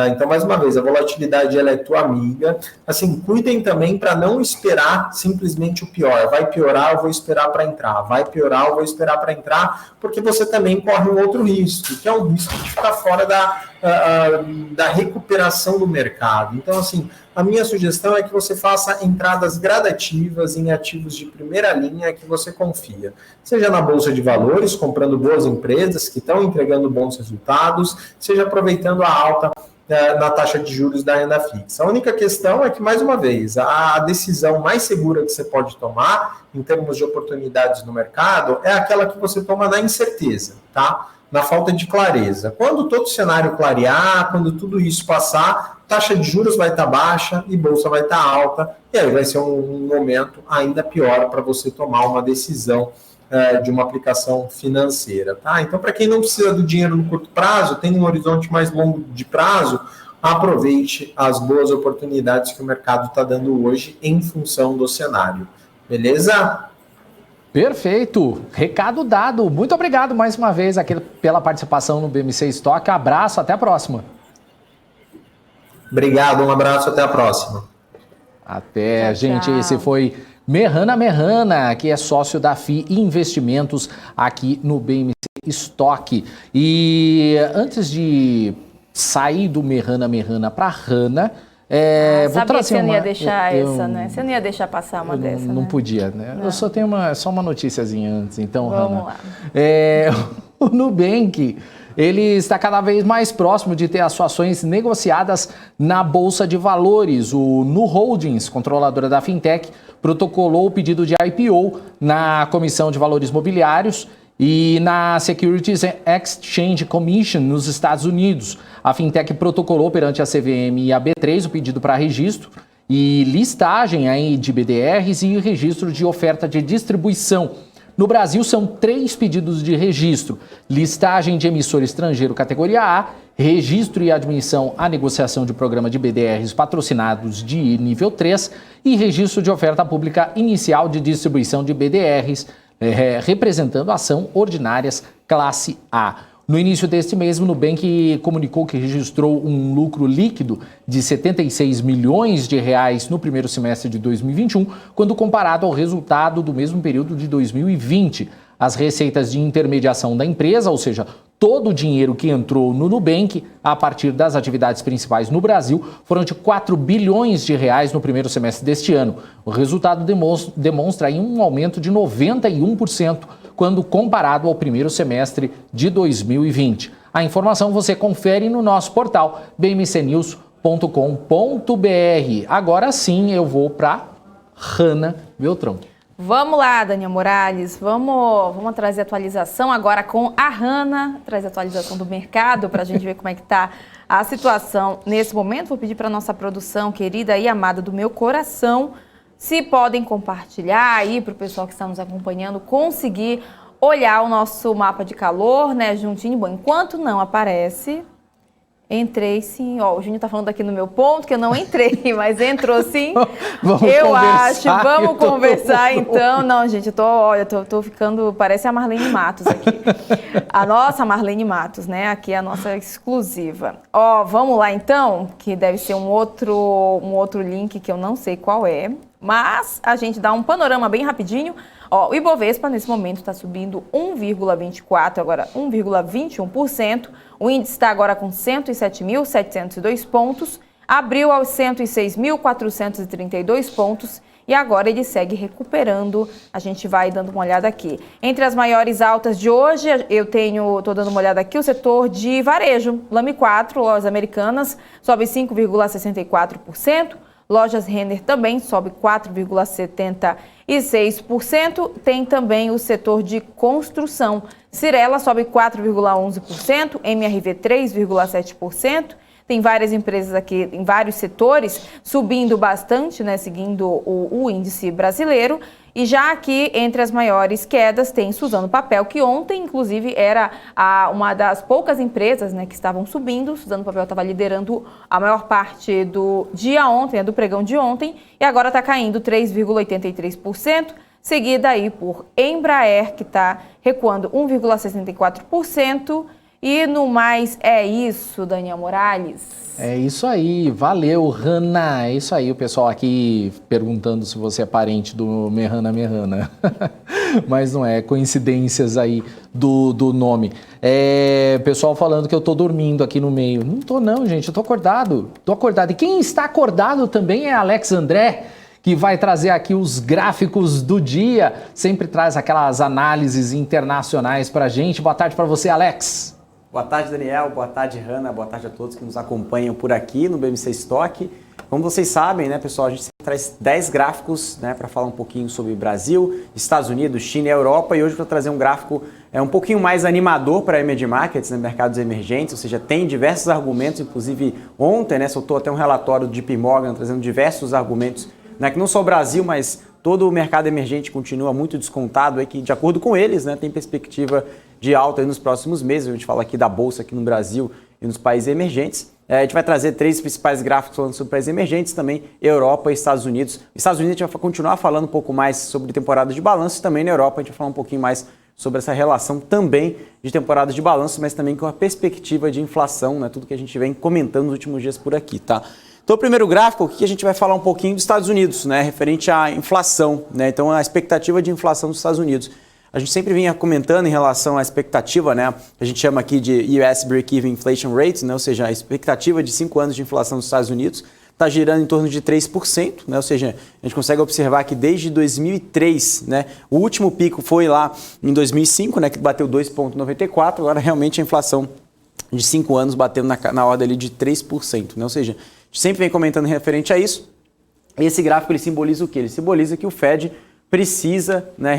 [SPEAKER 5] Então, mais uma vez, a volatilidade ela é tua amiga. Assim, cuidem também para não esperar simplesmente o pior. Vai piorar, eu vou esperar para entrar. Vai piorar, eu vou esperar para entrar, porque você também corre um outro risco, que é um risco de ficar fora da recuperação do mercado. Então, assim, a minha sugestão é que você faça entradas gradativas em ativos de primeira linha que você confia. Seja na Bolsa de Valores, comprando boas empresas que estão entregando bons resultados, seja aproveitando a alta na taxa de juros da renda fixa. A única questão é que, mais uma vez, a decisão mais segura que você pode tomar, em termos de oportunidades no mercado, é aquela que você toma na incerteza, tá? Na falta de clareza. Quando todo o cenário clarear, quando tudo isso passar, taxa de juros vai estar baixa e bolsa vai estar alta, e aí vai ser um momento ainda pior para você tomar uma decisão de uma aplicação financeira, tá? Então, para quem não precisa do dinheiro no curto prazo, tem um horizonte mais longo de prazo, aproveite as boas oportunidades que o mercado está dando hoje em função do cenário. Beleza?
[SPEAKER 1] Perfeito, recado dado. Muito obrigado mais uma vez aqui pela participação no BMC Stock. Abraço, até a próxima.
[SPEAKER 5] Obrigado, um abraço, até a próxima.
[SPEAKER 1] Até,
[SPEAKER 3] tchau,
[SPEAKER 1] gente,
[SPEAKER 3] tchau.
[SPEAKER 1] Esse foi Merrana, que é sócio da FI Investimentos aqui no BMC Stock. E antes de sair do Merrana para Rana, vou trazer
[SPEAKER 3] que você não ia
[SPEAKER 1] uma...
[SPEAKER 3] deixar essa, né? Você não ia deixar passar uma dessa,
[SPEAKER 1] não
[SPEAKER 3] né?
[SPEAKER 1] podia, né?
[SPEAKER 3] Não.
[SPEAKER 1] Eu só tenho só uma noticiazinha antes, então,
[SPEAKER 3] Vamos
[SPEAKER 1] Rana.
[SPEAKER 3] lá.
[SPEAKER 1] O Nubank, ele está cada vez mais próximo de ter as suas ações negociadas na Bolsa de Valores. O Nu Holdings, controladora da Fintech, protocolou o pedido de IPO na Comissão de Valores Mobiliários e na Securities and Exchange Commission nos Estados Unidos. A Fintech protocolou perante a CVM e a B3 o pedido para registro e listagem aí de BDRs e registro de oferta de distribuição. No Brasil, são 3 pedidos de registro: listagem de emissor estrangeiro categoria A, registro e admissão à negociação de programa de BDRs patrocinados de nível 3 e registro de oferta pública inicial de distribuição de BDRs, representando ação ordinárias classe A. No início deste mês, o Nubank comunicou que registrou um lucro líquido de 76 milhões de reais no primeiro semestre de 2021, quando comparado ao resultado do mesmo período de 2020. As receitas de intermediação da empresa, ou seja, todo o dinheiro que entrou no Nubank a partir das atividades principais no Brasil, foram de 4 bilhões de reais no primeiro semestre deste ano. O resultado demonstra aí um aumento de 91% quando comparado ao primeiro semestre de 2020. A informação você confere no nosso portal bmcnews.com.br. Agora sim eu vou para Rana Beltrão.
[SPEAKER 3] Vamos lá, Daniel Morales, vamos trazer atualização agora com a Rana, trazer atualização do mercado para a gente ver como é que está a situação nesse momento. Vou pedir para a nossa produção querida e amada do meu coração, se podem compartilhar aí para o pessoal que está nos acompanhando conseguir olhar o nosso mapa de calor, né, juntinho. Bom, enquanto não aparece, Entrei sim, ó, o Júnior tá falando aqui no meu ponto que eu não entrei, mas entrou sim.
[SPEAKER 1] Vamos
[SPEAKER 3] Vamos conversar então. Não, gente, eu tô ficando, parece a Marlene Matos aqui. A nossa Marlene Matos, né? Aqui é a nossa exclusiva. Ó, vamos lá então, que deve ser um outro link que eu não sei qual é, mas a gente dá um panorama bem rapidinho. Ó, o Ibovespa, nesse momento, está subindo 1,24%, agora 1,21%. O índice está agora com 107.702 pontos, abriu aos 106.432 pontos e agora ele segue recuperando. A gente vai dando uma olhada aqui. Entre as maiores altas de hoje, estou dando uma olhada aqui, o setor de varejo. Lame 4, lojas americanas, sobe 5,64%. Lojas Renner também sobe 4,76%. Tem também o setor de construção. Cyrela sobe 4,11%, MRV 3,7%. Tem várias empresas aqui em vários setores subindo bastante, né, seguindo o índice brasileiro. E já aqui, entre as maiores quedas, tem Suzano Papel, que ontem, inclusive, era uma das poucas empresas, né, que estavam subindo. Suzano Papel estava liderando a maior parte do dia ontem, né, do pregão de ontem, e agora está caindo 3,83%, seguida aí por Embraer, que está recuando 1,64%. E no mais, é isso, Daniel Morales.
[SPEAKER 1] É isso aí, valeu, Hanna. É isso aí, o pessoal aqui perguntando se você é parente do Merrana. Mas não é, coincidências aí do nome. Pessoal falando que eu tô dormindo aqui no meio. Não tô não, gente, eu tô acordado. E quem está acordado também é Alex André, que vai trazer aqui os gráficos do dia. Sempre traz aquelas análises internacionais pra gente. Boa tarde para você, Alex.
[SPEAKER 6] Boa tarde, Daniel. Boa tarde, Hanna. Boa tarde a todos que nos acompanham por aqui no BMC Stock. Como vocês sabem, né, pessoal, a gente traz 10 gráficos, né, para falar um pouquinho sobre Brasil, Estados Unidos, China e Europa. E hoje eu vou trazer um gráfico um pouquinho mais animador para a Emerging Markets, né, mercados emergentes, ou seja, tem diversos argumentos. Inclusive, ontem, né, soltou até um relatório do JP Morgan trazendo diversos argumentos, né, que não só o Brasil, mas todo o mercado emergente continua muito descontado, aí, que de acordo com eles, né, tem perspectiva de alta aí nos próximos meses. A gente fala aqui da Bolsa aqui no Brasil e nos países emergentes. A gente vai trazer 3 principais gráficos falando sobre países emergentes, também Europa e Estados Unidos. Estados Unidos a gente vai continuar falando um pouco mais sobre temporada de balanço, e também na Europa a gente vai falar um pouquinho mais sobre essa relação também de temporada de balanço, mas também com a perspectiva de inflação, né, tudo que a gente vem comentando nos últimos dias por aqui, tá? Então, o primeiro gráfico, aqui a gente vai falar um pouquinho dos Estados Unidos, né, referente à inflação, né, então a expectativa de inflação dos Estados Unidos. A gente sempre vinha comentando em relação à expectativa, né, a gente chama aqui de US Break-Even Inflation Rate, né, ou seja, a expectativa de 5 anos de inflação dos Estados Unidos está girando em torno de 3%, né, ou seja, a gente consegue observar que desde 2003, né, o último pico foi lá em 2005, né, que bateu 2,94%, agora realmente a inflação de 5 anos batendo na ordem ali de 3%, né, ou seja, a gente sempre vem comentando referente a isso. Esse gráfico ele simboliza o quê? Ele simboliza que o Fed precisa, né,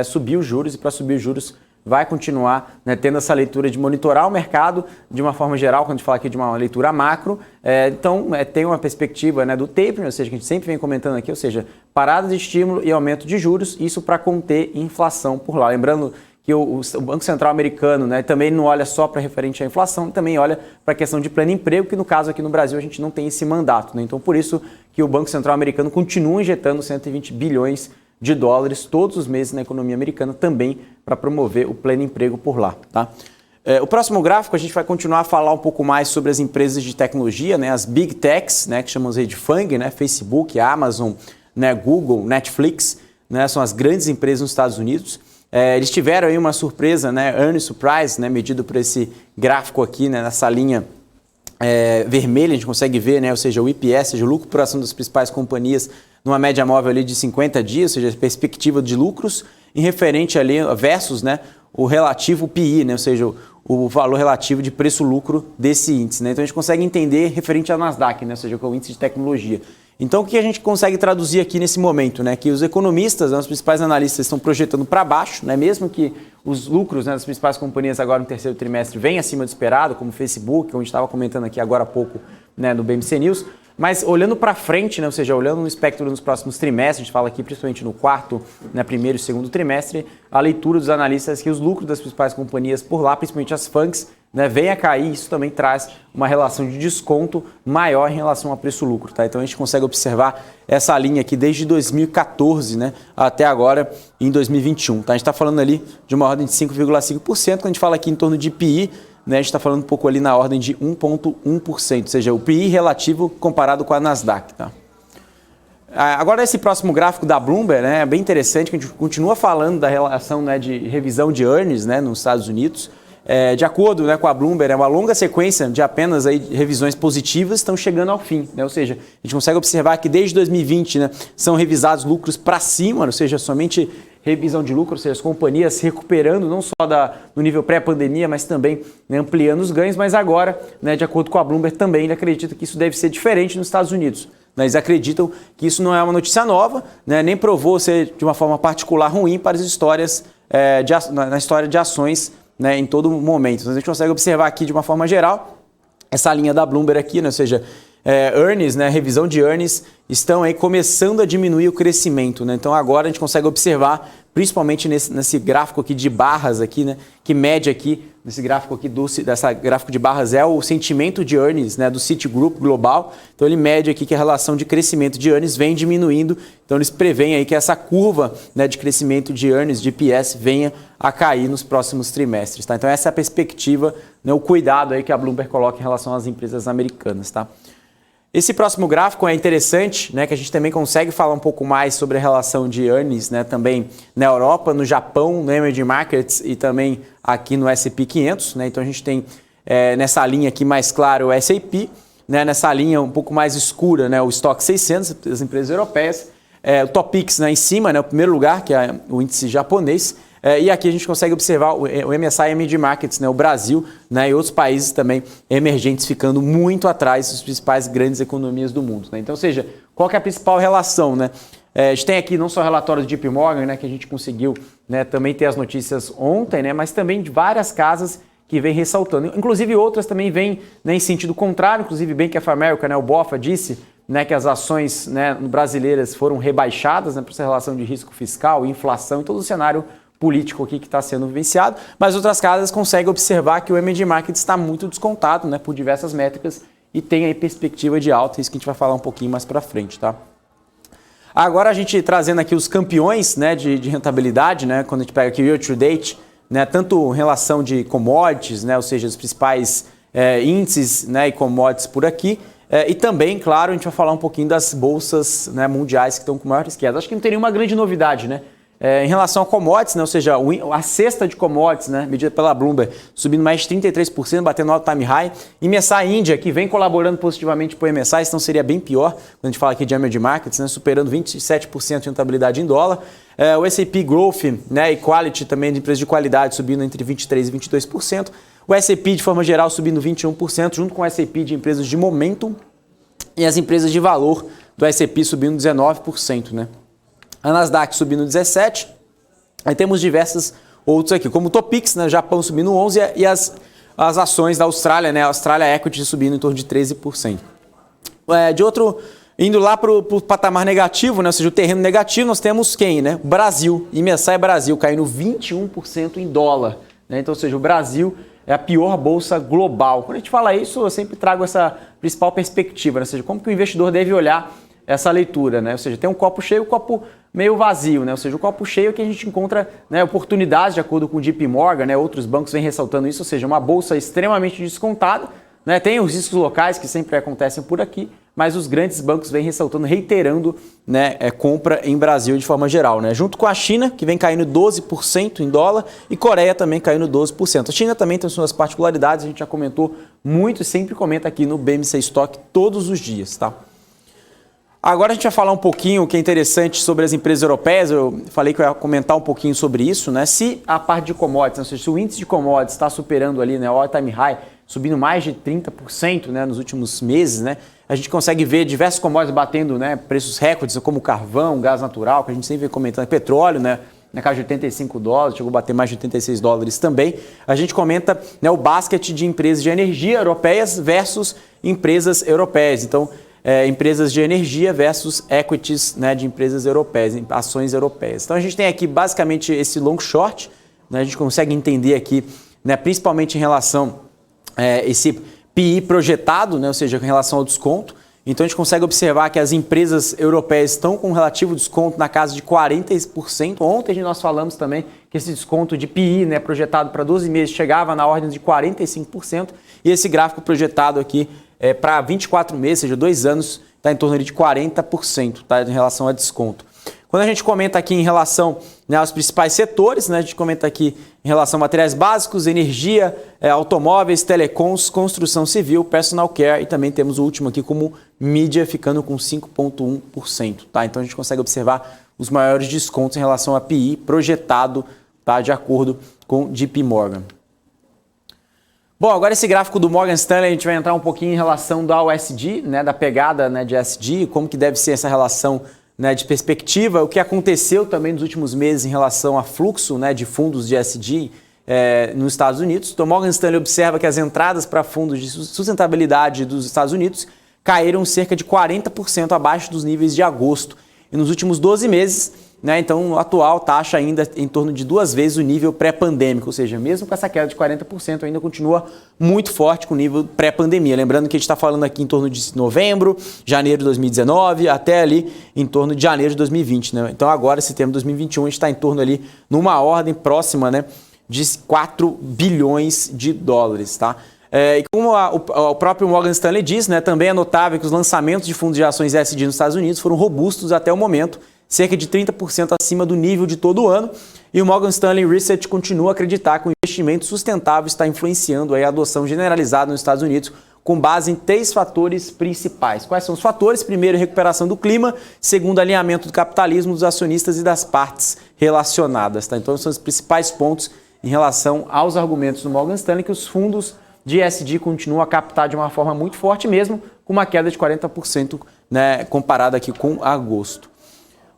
[SPEAKER 6] subir os juros, e para subir os juros vai continuar, né, tendo essa leitura de monitorar o mercado de uma forma geral, quando a gente fala aqui de uma leitura macro. Então, tem uma perspectiva, né, do tapering, ou seja, que a gente sempre vem comentando aqui, ou seja, parada de estímulo e aumento de juros, isso para conter inflação por lá. Lembrando que o Banco Central americano, né, também não olha só para referente à inflação, também olha para a questão de pleno emprego, que no caso aqui no Brasil a gente não tem esse mandato, né? Então, por isso que o Banco Central americano continua injetando 120 bilhões de dólares todos os meses na economia americana, também para promover o pleno emprego por lá, tá? O próximo gráfico a gente vai continuar a falar um pouco mais sobre as empresas de tecnologia, né, as Big Techs, né, que chamamos aí de FANG, né, Facebook, Amazon, né, Google, Netflix, né, são as grandes empresas nos Estados Unidos. Eles tiveram aí uma surpresa, né, earnings surprise, né, medido por esse gráfico aqui, né, nessa linha vermelha, a gente consegue ver, né, ou seja, o IPS, ou seja, o lucro por ação das principais companhias, numa média móvel ali de 50 dias, ou seja, perspectiva de lucros em referente ali versus, né, o relativo PI, né, ou seja, o valor relativo de preço-lucro desse índice, né? Então a gente consegue entender referente ao Nasdaq, né, ou seja, que é o índice de tecnologia. Então o que a gente consegue traduzir aqui nesse momento, né, que os economistas, né, os principais analistas estão projetando para baixo, né, mesmo que os lucros, né, das principais companhias agora no terceiro trimestre venham acima do esperado, como o Facebook, como a gente estava comentando aqui agora há pouco, né, no BMC News. Mas olhando para frente, né, ou seja, olhando no espectro nos próximos trimestres, a gente fala aqui principalmente no quarto, né, primeiro e segundo trimestre, a leitura dos analistas é que os lucros das principais companhias por lá, principalmente as FANGs, né, vem a cair, isso também traz uma relação de desconto maior em relação a preço-lucro, tá? Então a gente consegue observar essa linha aqui desde 2014, né, até agora em 2021, tá? A gente está falando ali de uma ordem de 5,5%, quando a gente fala aqui em torno de PI, né, a gente está falando um pouco ali na ordem de 1,1%, ou seja, o PI relativo comparado com a Nasdaq, tá? Agora esse próximo gráfico da Bloomberg, né, é bem interessante, que a gente continua falando da relação, né, de revisão de earnings, né, nos Estados Unidos. De acordo, né, com a Bloomberg, uma longa sequência de apenas aí revisões positivas estão chegando ao fim, né? Ou seja, a gente consegue observar que desde 2020, né, são revisados lucros para cima, ou seja, somente revisão de lucro, ou seja, as companhias se recuperando não só no nível pré-pandemia, mas também, né, ampliando os ganhos, mas agora, né, de acordo com a Bloomberg também, ele acredita que isso deve ser diferente nos Estados Unidos. Eles acreditam que isso não é uma notícia nova, né, nem provou ser de uma forma particular ruim para as histórias, na história de ações, né, em todo momento. Então, a gente consegue observar aqui de uma forma geral essa linha da Bloomberg aqui, né, ou seja, earnings, né, revisão de earnings, estão aí começando a diminuir o crescimento, né? Então agora a gente consegue observar, principalmente nesse gráfico aqui de barras aqui, né, que mede aqui, nesse gráfico aqui dessa gráfico de barras é o sentimento de earnings, né, do Citigroup Global. Então ele mede aqui que a relação de crescimento de earnings vem diminuindo. Então eles preveem aí que essa curva, né, de crescimento de earnings, de EPS, venha a cair nos próximos trimestres, tá? Então essa é a perspectiva, né, o cuidado aí que a Bloomberg coloca em relação às empresas americanas, tá? Esse próximo gráfico é interessante, né, que a gente também consegue falar um pouco mais sobre a relação de earnings, né, também na Europa, no Japão, no Emerging Markets e também aqui no S&P 500. Né, então a gente tem nessa linha aqui mais claro o S&P, né, nessa linha um pouco mais escura, né, o Stock 600, as empresas europeias, o Topix, né, em cima, né, o primeiro lugar, que é o índice japonês. E aqui a gente consegue observar o MSCI Emerging Markets, né, o Brasil, né, e outros países também emergentes ficando muito atrás das principais grandes economias do mundo. Né? Então, ou seja, qual que é a principal relação? Né? A gente tem aqui não só relatório do JP Morgan, né, que a gente conseguiu, né, também ter as notícias ontem, né, mas também de várias casas que vem ressaltando. Inclusive outras também vêm, né, em sentido contrário, inclusive Bank of America, né, o BOFA disse, né, que as ações, né, brasileiras foram rebaixadas, né, por essa relação de risco fiscal, inflação e todo o cenário político aqui que está sendo vivenciado, mas outras casas conseguem observar que o emerging market está muito descontado, né, por diversas métricas e tem aí perspectiva de alta, isso que a gente vai falar um pouquinho mais para frente, tá? Agora a gente trazendo aqui os campeões, né, de rentabilidade, né, quando a gente pega aqui o year to date, né, tanto em relação de commodities, né, ou seja, os principais índices, né, e commodities por aqui, e também, claro, a gente vai falar um pouquinho das bolsas, né, mundiais que estão com maiores quedas. Acho que não tem nenhuma grande novidade, né? Em relação a commodities, né, ou seja, a cesta de commodities, né, medida pela Bloomberg, subindo mais de 33%, batendo all-time high. E MSCI Índia, que vem colaborando positivamente para o MSCI, então seria bem pior, quando a gente fala aqui de emerging markets, né, superando 27% de rentabilidade em dólar. O S&P Growth, né, e Quality também de empresas de qualidade, subindo entre 23% e 22%. O S&P, de forma geral, subindo 21%, junto com o S&P de empresas de momentum. E as empresas de valor do S&P subindo 19%, né? A Nasdaq subindo 17%, aí temos diversos outros aqui, como o Topix, né, Japão subindo 11% e as ações da Austrália, né, a Australia Equity subindo em torno de 13%. Indo lá para o patamar negativo, né, ou seja, o terreno negativo, nós temos quem? Né? Brasil, MSCI Brasil caindo 21% em dólar. Né, então, ou seja, o Brasil é a pior bolsa global. Quando a gente fala isso, eu sempre trago essa principal perspectiva, né, ou seja, como que o investidor deve olhar essa leitura, né? Ou seja, tem um copo cheio e um copo meio vazio, né? Ou seja, o copo cheio é que a gente encontra, né, oportunidades, de acordo com o JP Morgan, né? Outros bancos vêm ressaltando isso, ou seja, uma bolsa extremamente descontada, né? Tem os riscos locais que sempre acontecem por aqui, mas os grandes bancos vêm ressaltando, reiterando, né, compra em Brasil de forma geral, né? Junto com a China, que vem caindo 12% em dólar, e Coreia também caindo 12%. A China também tem suas particularidades, a gente já comentou muito e sempre comenta aqui no BMC Stock todos os dias, tá? Agora a gente vai falar um pouquinho o que é interessante sobre as empresas europeias. Eu falei que eu ia comentar um pouquinho sobre isso, né? Se a parte de commodities, ou seja, se o índice de commodities está superando ali, né, o all-time high, subindo mais de 30%, né, nos últimos meses, né, a gente consegue ver diversos commodities batendo, né, preços recordes, como carvão, gás natural, que a gente sempre vem comentando, petróleo, né, na casa de 85 dólares, chegou a bater mais de 86 dólares também. A gente comenta, né, o basket de empresas de energia europeias versus empresas europeias. Então, empresas de energia versus equities, né, de empresas europeias, ações europeias. Então a gente tem aqui basicamente esse long short, né, a gente consegue entender aqui, né, principalmente em relação esse PI projetado, né, ou seja, em relação ao desconto. Então a gente consegue observar que as empresas europeias estão com um relativo desconto na casa de 40%. Ontem nós falamos também que esse desconto de PI, né, projetado para 12 meses chegava na ordem de 45%. E esse gráfico projetado aqui para 24 meses, ou seja, 2 anos, está em torno de 40%, tá, em relação a desconto. Quando a gente comenta aqui em relação, né, aos principais setores, né, a gente comenta aqui em relação a materiais básicos, energia, automóveis, telecoms, construção civil, personal care e também temos o último aqui como mídia ficando com 5,1%. Tá? Então a gente consegue observar os maiores descontos em relação a PI projetado, tá, de acordo com o JP Morgan. Bom, agora esse gráfico do Morgan Stanley, a gente vai entrar um pouquinho em relação da USD, né, da pegada, né, de USD, como que deve ser essa relação, né, de perspectiva, o que aconteceu também nos últimos meses em relação a fluxo, né, de fundos de USD nos Estados Unidos. Então, Morgan Stanley observa que as entradas para fundos de sustentabilidade dos Estados Unidos caíram cerca de 40% abaixo dos níveis de agosto. E nos últimos 12 meses, né, então, a atual taxa ainda em torno de 2 vezes o nível pré-pandêmico, ou seja, mesmo com essa queda de 40%, ainda continua muito forte com o nível pré-pandemia. Lembrando que a gente está falando aqui em torno de novembro, janeiro de 2019, até ali em torno de janeiro de 2020. Né? Então, agora, setembro de 2021, a gente está em torno ali numa ordem próxima, né, de 4 bilhões de dólares. Tá? E como o próprio Morgan Stanley diz, né, também é notável que os lançamentos de fundos de ações ESG nos Estados Unidos foram robustos até o momento, cerca de 30% acima do nível de todo o ano, e o Morgan Stanley Research continua a acreditar que o investimento sustentável está influenciando a adoção generalizada nos Estados Unidos, com base em 3 fatores principais. Quais são os fatores? Primeiro, recuperação do clima. Segundo, alinhamento do capitalismo dos acionistas e das partes relacionadas. Tá? Então, são os principais pontos em relação aos argumentos do Morgan Stanley, que os fundos de ESG continuam a captar de uma forma muito forte mesmo, com uma queda de 40%, né, comparada aqui com agosto.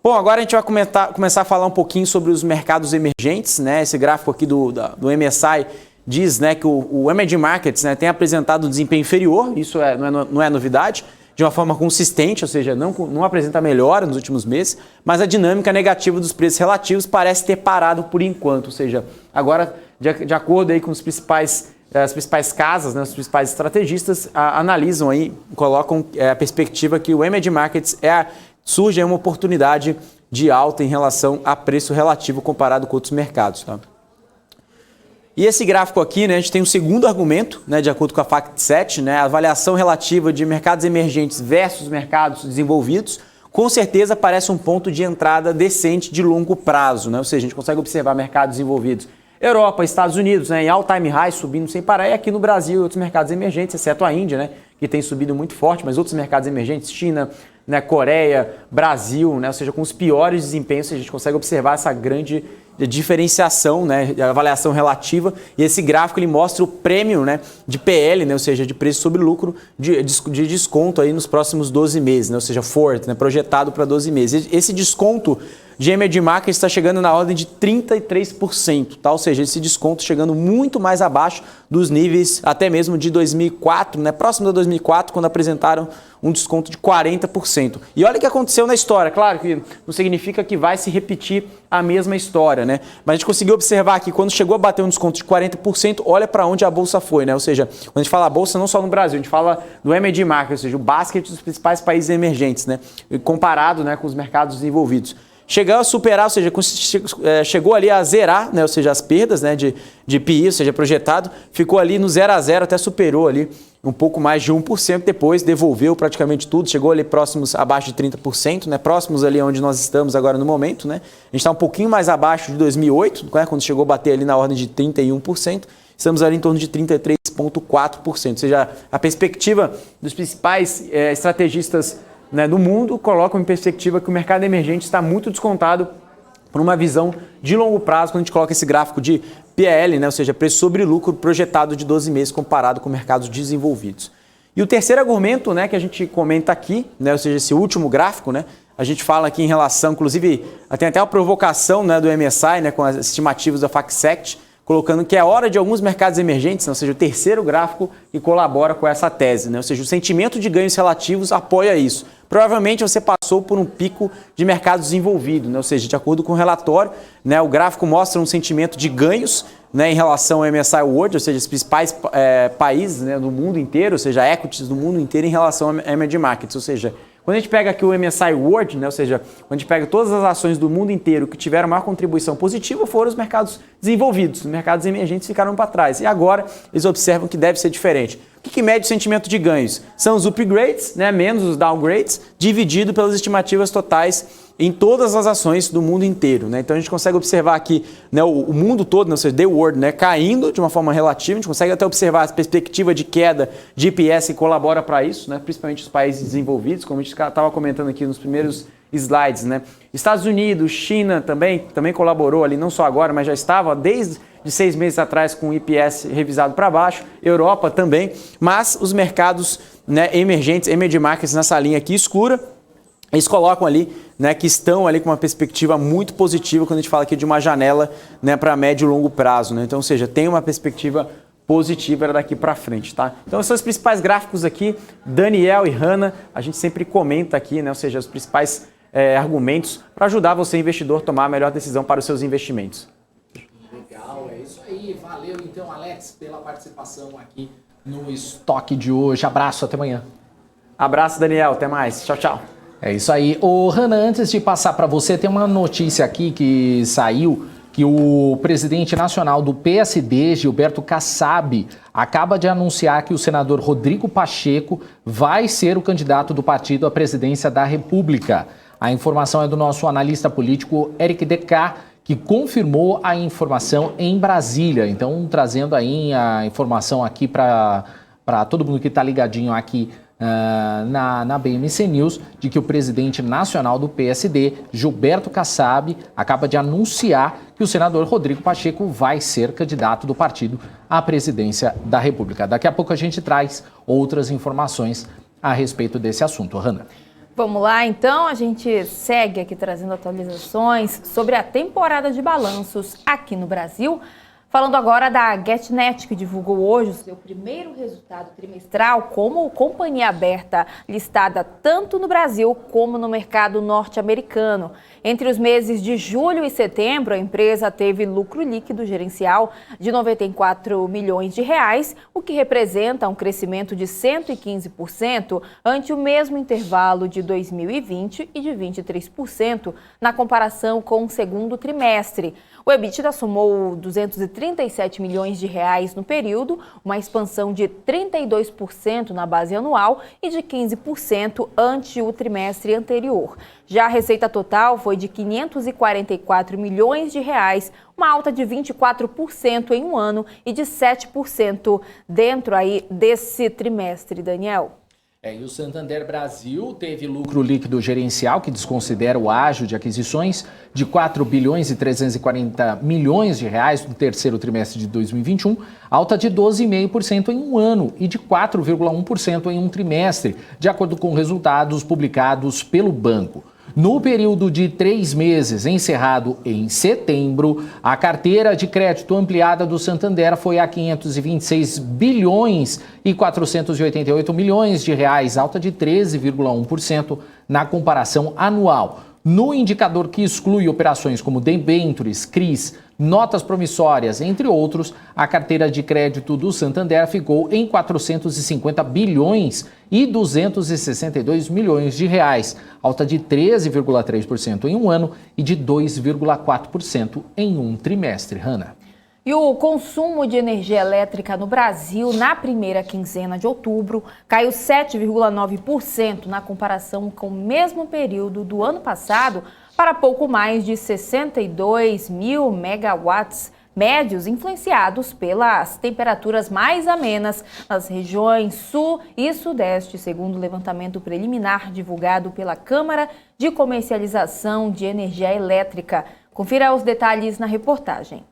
[SPEAKER 6] Bom, agora a gente vai começar a falar um pouquinho sobre os mercados emergentes, né? Esse gráfico aqui do MSI diz, né, que o Emerging Markets, né, tem apresentado um desempenho inferior, isso não é novidade, de uma forma consistente, ou seja, não apresenta melhora nos últimos meses, mas a dinâmica negativa dos preços relativos parece ter parado por enquanto, ou seja, agora, de acordo aí com as principais casas, né, os principais estrategistas analisam aí, colocam a perspectiva que o Emerging Markets surge uma oportunidade de alta em relação a preço relativo comparado com outros mercados. Tá? E esse gráfico aqui, né, a gente tem um segundo argumento, né, de acordo com a FactSet, né, a avaliação relativa de mercados emergentes versus mercados desenvolvidos, com certeza parece um ponto de entrada decente de longo prazo. Né? Ou seja, a gente consegue observar mercados desenvolvidos, Europa, Estados Unidos, né, em all-time high, subindo sem parar, e aqui no Brasil outros mercados emergentes, exceto a Índia, né, que tem subido muito forte, mas outros mercados emergentes, China, né, Coreia, Brasil, né, ou seja, com os piores desempenhos, a gente consegue observar essa grande diferenciação, né, de avaliação relativa, e esse gráfico ele mostra o prêmio, né, de PL, né, ou seja, de preço sobre lucro, de desconto aí nos próximos 12 meses, né, ou seja, forward, né, projetado para 12 meses. Esse desconto de Emerging Markets está chegando na ordem de 33%, tá? Ou seja, esse desconto chegando muito mais abaixo dos níveis até mesmo de 2004, né? Próximo de 2004, quando apresentaram um desconto de 40%. E olha o que aconteceu na história. Claro que não significa que vai se repetir a mesma história, né? Mas a gente conseguiu observar que quando chegou a bater um desconto de 40%, olha para onde a bolsa foi, né? Ou seja, quando a gente fala a bolsa não só no Brasil, a gente fala do Emerging Markets, ou seja, o basket dos principais países emergentes, né? Comparado, né, com os mercados desenvolvidos. Chegou a superar, ou seja, chegou ali a zerar, né, ou seja, as perdas, né, de PI, ou seja, projetado, ficou ali no 0 a 0, até superou ali um pouco mais de 1%, depois devolveu praticamente tudo, chegou ali próximos, abaixo de 30%, né, próximos ali onde nós estamos agora no momento, né, a gente está um pouquinho mais abaixo de 2008, né, quando chegou a bater ali na ordem de 31%, estamos ali em torno de 33,4%, ou seja, a perspectiva dos principais estrategistas, né, no mundo colocam em perspectiva que o mercado emergente está muito descontado por uma visão de longo prazo, quando a gente coloca esse gráfico de PL, né, ou seja, preço sobre lucro projetado de 12 meses comparado com mercados desenvolvidos. E o terceiro argumento, né, que a gente comenta aqui, né, ou seja, esse último gráfico, né, a gente fala aqui em relação, inclusive, tem até uma provocação, né, do MSI, né, com as estimativas da FactSet, colocando que é hora de alguns mercados emergentes, ou seja, o terceiro gráfico que colabora com essa tese, né? Ou seja, o sentimento de ganhos relativos apoia isso. provavelmente você passou por um pico de mercado desenvolvido, né? Ou seja, de acordo com o relatório, né, o gráfico mostra um sentimento de ganhos, né, em relação ao MSCI World, ou seja, os principais países, né, do mundo inteiro, ou seja, equities do mundo inteiro em relação a emerging markets, ou seja, quando a gente pega aqui o MSCI World, né, ou seja, quando a gente pega todas as ações do mundo inteiro que tiveram maior contribuição positiva, foram os mercados desenvolvidos, os mercados emergentes ficaram para trás. E agora eles observam que deve ser diferente. O que mede o sentimento de ganhos? São os upgrades, né, menos os downgrades, dividido pelas estimativas totais em todas as ações do mundo inteiro, né? Então a gente consegue observar aqui, né, o mundo todo, né, ou seja, the world, né, caindo de uma forma relativa. A gente consegue até observar a perspectiva de queda de IPS que colabora para isso, né, principalmente os países desenvolvidos, como a gente estava comentando aqui nos primeiros slides, né? Estados Unidos, China também colaborou ali, não só agora, mas já estava desde 6 meses atrás com o IPS revisado para baixo, Europa também, mas os mercados, né, emergentes, emerging markets nessa linha aqui escura, eles colocam ali, né, que estão ali com uma perspectiva muito positiva quando a gente fala aqui de uma janela, né, para médio e longo prazo, né? Então, ou seja, tem uma perspectiva positiva daqui para frente, tá? Então, esses são os principais gráficos aqui, Daniel e Hannah, a gente sempre comenta aqui, né, ou seja, os principais argumentos para ajudar você, investidor, a tomar a melhor decisão para os seus investimentos.
[SPEAKER 1] Legal, é isso aí. Valeu então, Alex, pela participação aqui no estoque de hoje. Abraço, até amanhã.
[SPEAKER 6] Abraço, Daniel, até mais. Tchau, tchau.
[SPEAKER 1] É isso aí. Ô, Hannah, antes de passar para você, tem uma notícia aqui que saiu, que o presidente nacional do PSD, Gilberto Kassab, acaba de anunciar que o senador Rodrigo Pacheco vai ser o candidato do partido à presidência da República. A informação é do nosso analista político Eric Decá, que confirmou a informação em Brasília. Então, trazendo aí a informação aqui para todo mundo que está ligadinho aqui na BMC News, de que o presidente nacional do PSD, Gilberto Kassab, acaba de anunciar que o senador Rodrigo Pacheco vai ser candidato do partido à presidência da República. Daqui a pouco a gente traz outras informações a respeito desse assunto. Hannah.
[SPEAKER 3] Vamos lá, então, a gente segue aqui trazendo atualizações sobre a temporada de balanços aqui no Brasil. Falando agora da GetNet, que divulgou hoje o seu primeiro resultado trimestral como companhia aberta listada tanto no Brasil como no mercado norte-americano. Entre os meses de julho e setembro, a empresa teve lucro líquido gerencial de 94 milhões de reais, o que representa um crescimento de 115% ante o mesmo intervalo de 2020 e de 23% na comparação com o segundo trimestre. O EBITDA somou 237 milhões de reais no período, uma expansão de 32% na base anual e de 15% ante o trimestre anterior. Já a receita total foi de 544 milhões de reais, uma alta de 24% em um ano e de 7% dentro aí desse trimestre, Daniel.
[SPEAKER 1] E o Santander Brasil teve lucro líquido gerencial, que desconsidera o ágio de aquisições, de 4 bilhões e 340 milhões de reais no terceiro trimestre de 2021, alta de 12,5% em um ano e de 4,1% em um trimestre, de acordo com resultados publicados pelo banco. No período de 3 meses, encerrado em setembro, a carteira de crédito ampliada do Santander foi a 526 bilhões e 488 milhões de reais, alta de 13,1% na comparação anual. No indicador que exclui operações como debêntures, CRIs, notas promissórias, entre outros, a carteira de crédito do Santander ficou em 450 bilhões e 262 milhões de reais, alta de 13,3% em um ano e de 2,4% em um trimestre. Hannah.
[SPEAKER 3] E o consumo de energia elétrica no Brasil, na primeira quinzena de outubro, caiu 7,9% na comparação com o mesmo período do ano passado, para pouco mais de 62 mil megawatts médios, influenciados pelas temperaturas mais amenas nas regiões sul e sudeste, segundo o levantamento preliminar divulgado pela Câmara de Comercialização de Energia Elétrica. Confira os detalhes na reportagem.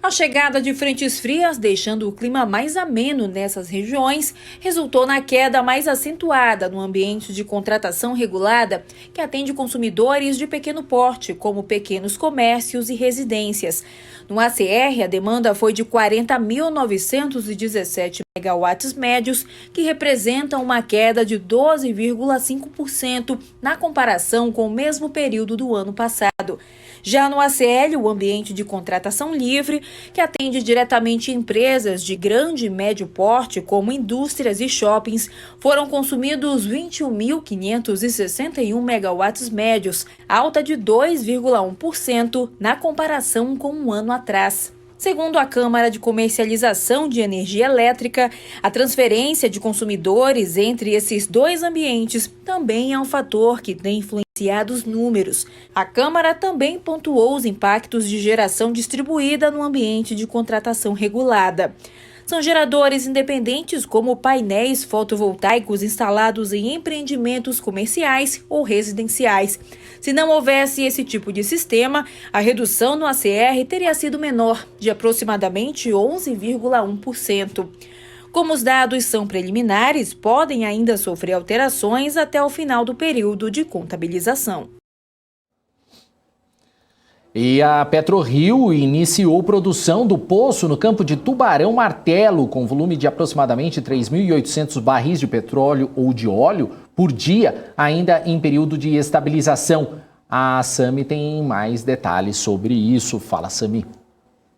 [SPEAKER 2] A chegada de frentes frias, deixando o clima mais ameno nessas regiões, resultou na queda mais acentuada no ambiente de contratação regulada, que atende consumidores de pequeno porte, como pequenos comércios e residências. No ACR, a demanda foi de 40.917 megawatts médios, que representam uma queda de 12,5% na comparação com o mesmo período do ano passado. Já no ACL, o ambiente de contratação livre, que atende diretamente empresas de grande e médio porte, como indústrias e shoppings, foram consumidos 21.561 megawatts médios, alta de 2,1% na comparação com um ano atrás. Segundo a Câmara de Comercialização de Energia Elétrica, a transferência de consumidores entre esses dois ambientes também é um fator que tem influenciado os números. A Câmara também pontuou os impactos de geração distribuída no ambiente de contratação regulada. São geradores independentes como painéis fotovoltaicos instalados em empreendimentos comerciais ou residenciais. Se não houvesse esse tipo de sistema, a redução no ACR teria sido menor, de aproximadamente 11,1%. Como os dados são preliminares, podem ainda sofrer alterações até o final do período de contabilização.
[SPEAKER 1] E a PetroRio iniciou produção do poço no campo de Tubarão Martelo, com volume de aproximadamente 3.800 barris de petróleo ou de óleo por dia, ainda em período de estabilização. A Sami tem mais detalhes sobre isso. Fala, Sami.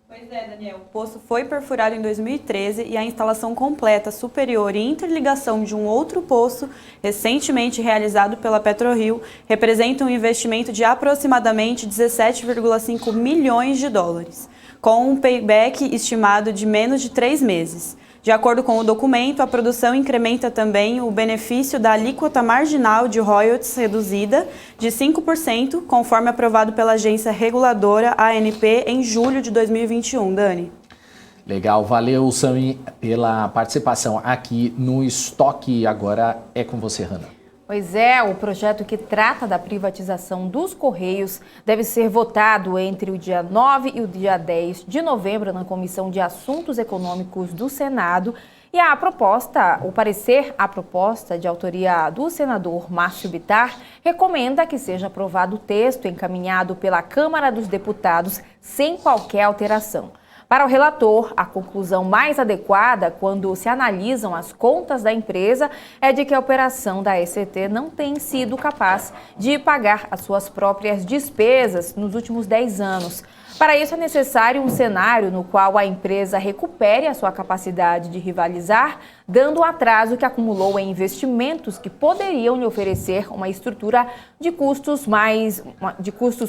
[SPEAKER 4] Pois é, Daniel. O poço foi perfurado em 2013 e a instalação completa, superior e interligação de um outro poço, recentemente realizado pela PetroRio, representa um investimento de aproximadamente 17,5 milhões de dólares, com um payback estimado de menos de 3 meses. De acordo com o documento, a produção incrementa também o benefício da alíquota marginal de royalties reduzida de 5%, conforme aprovado pela agência reguladora ANP em julho de 2021. Dani.
[SPEAKER 1] Legal, valeu, Sami, pela participação aqui no Estoque. Agora é com você, Hanna.
[SPEAKER 3] Pois é, o projeto que trata da privatização dos Correios deve ser votado entre o dia 9 e o dia 10 de novembro na Comissão de Assuntos Econômicos do Senado. E a proposta de autoria do senador Márcio Bittar, recomenda que seja aprovado o texto encaminhado pela Câmara dos Deputados sem qualquer alteração. Para o relator, a conclusão mais adequada quando se analisam as contas da empresa é de que a operação da ECT não tem sido capaz de pagar as suas próprias despesas nos últimos 10 anos. Para isso, é necessário um cenário no qual a empresa recupere a sua capacidade de rivalizar, dando o atraso que acumulou em investimentos que poderiam lhe oferecer uma estrutura de custos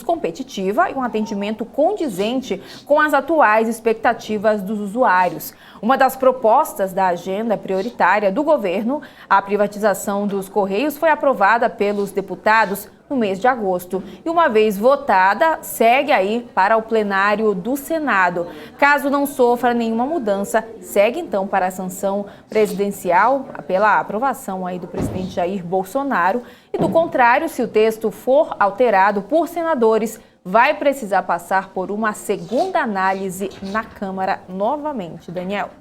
[SPEAKER 3] competitiva e um atendimento condizente com as atuais expectativas dos usuários. Uma das propostas da agenda prioritária do governo, a privatização dos Correios, foi aprovada pelos deputados no mês de agosto. E uma vez votada, segue aí para o plenário do Senado. Caso não sofra nenhuma mudança, segue então para a sanção presidencial pela aprovação aí do presidente Jair Bolsonaro. E do contrário, se o texto for alterado por senadores, vai precisar passar por uma segunda análise na Câmara novamente. Daniel.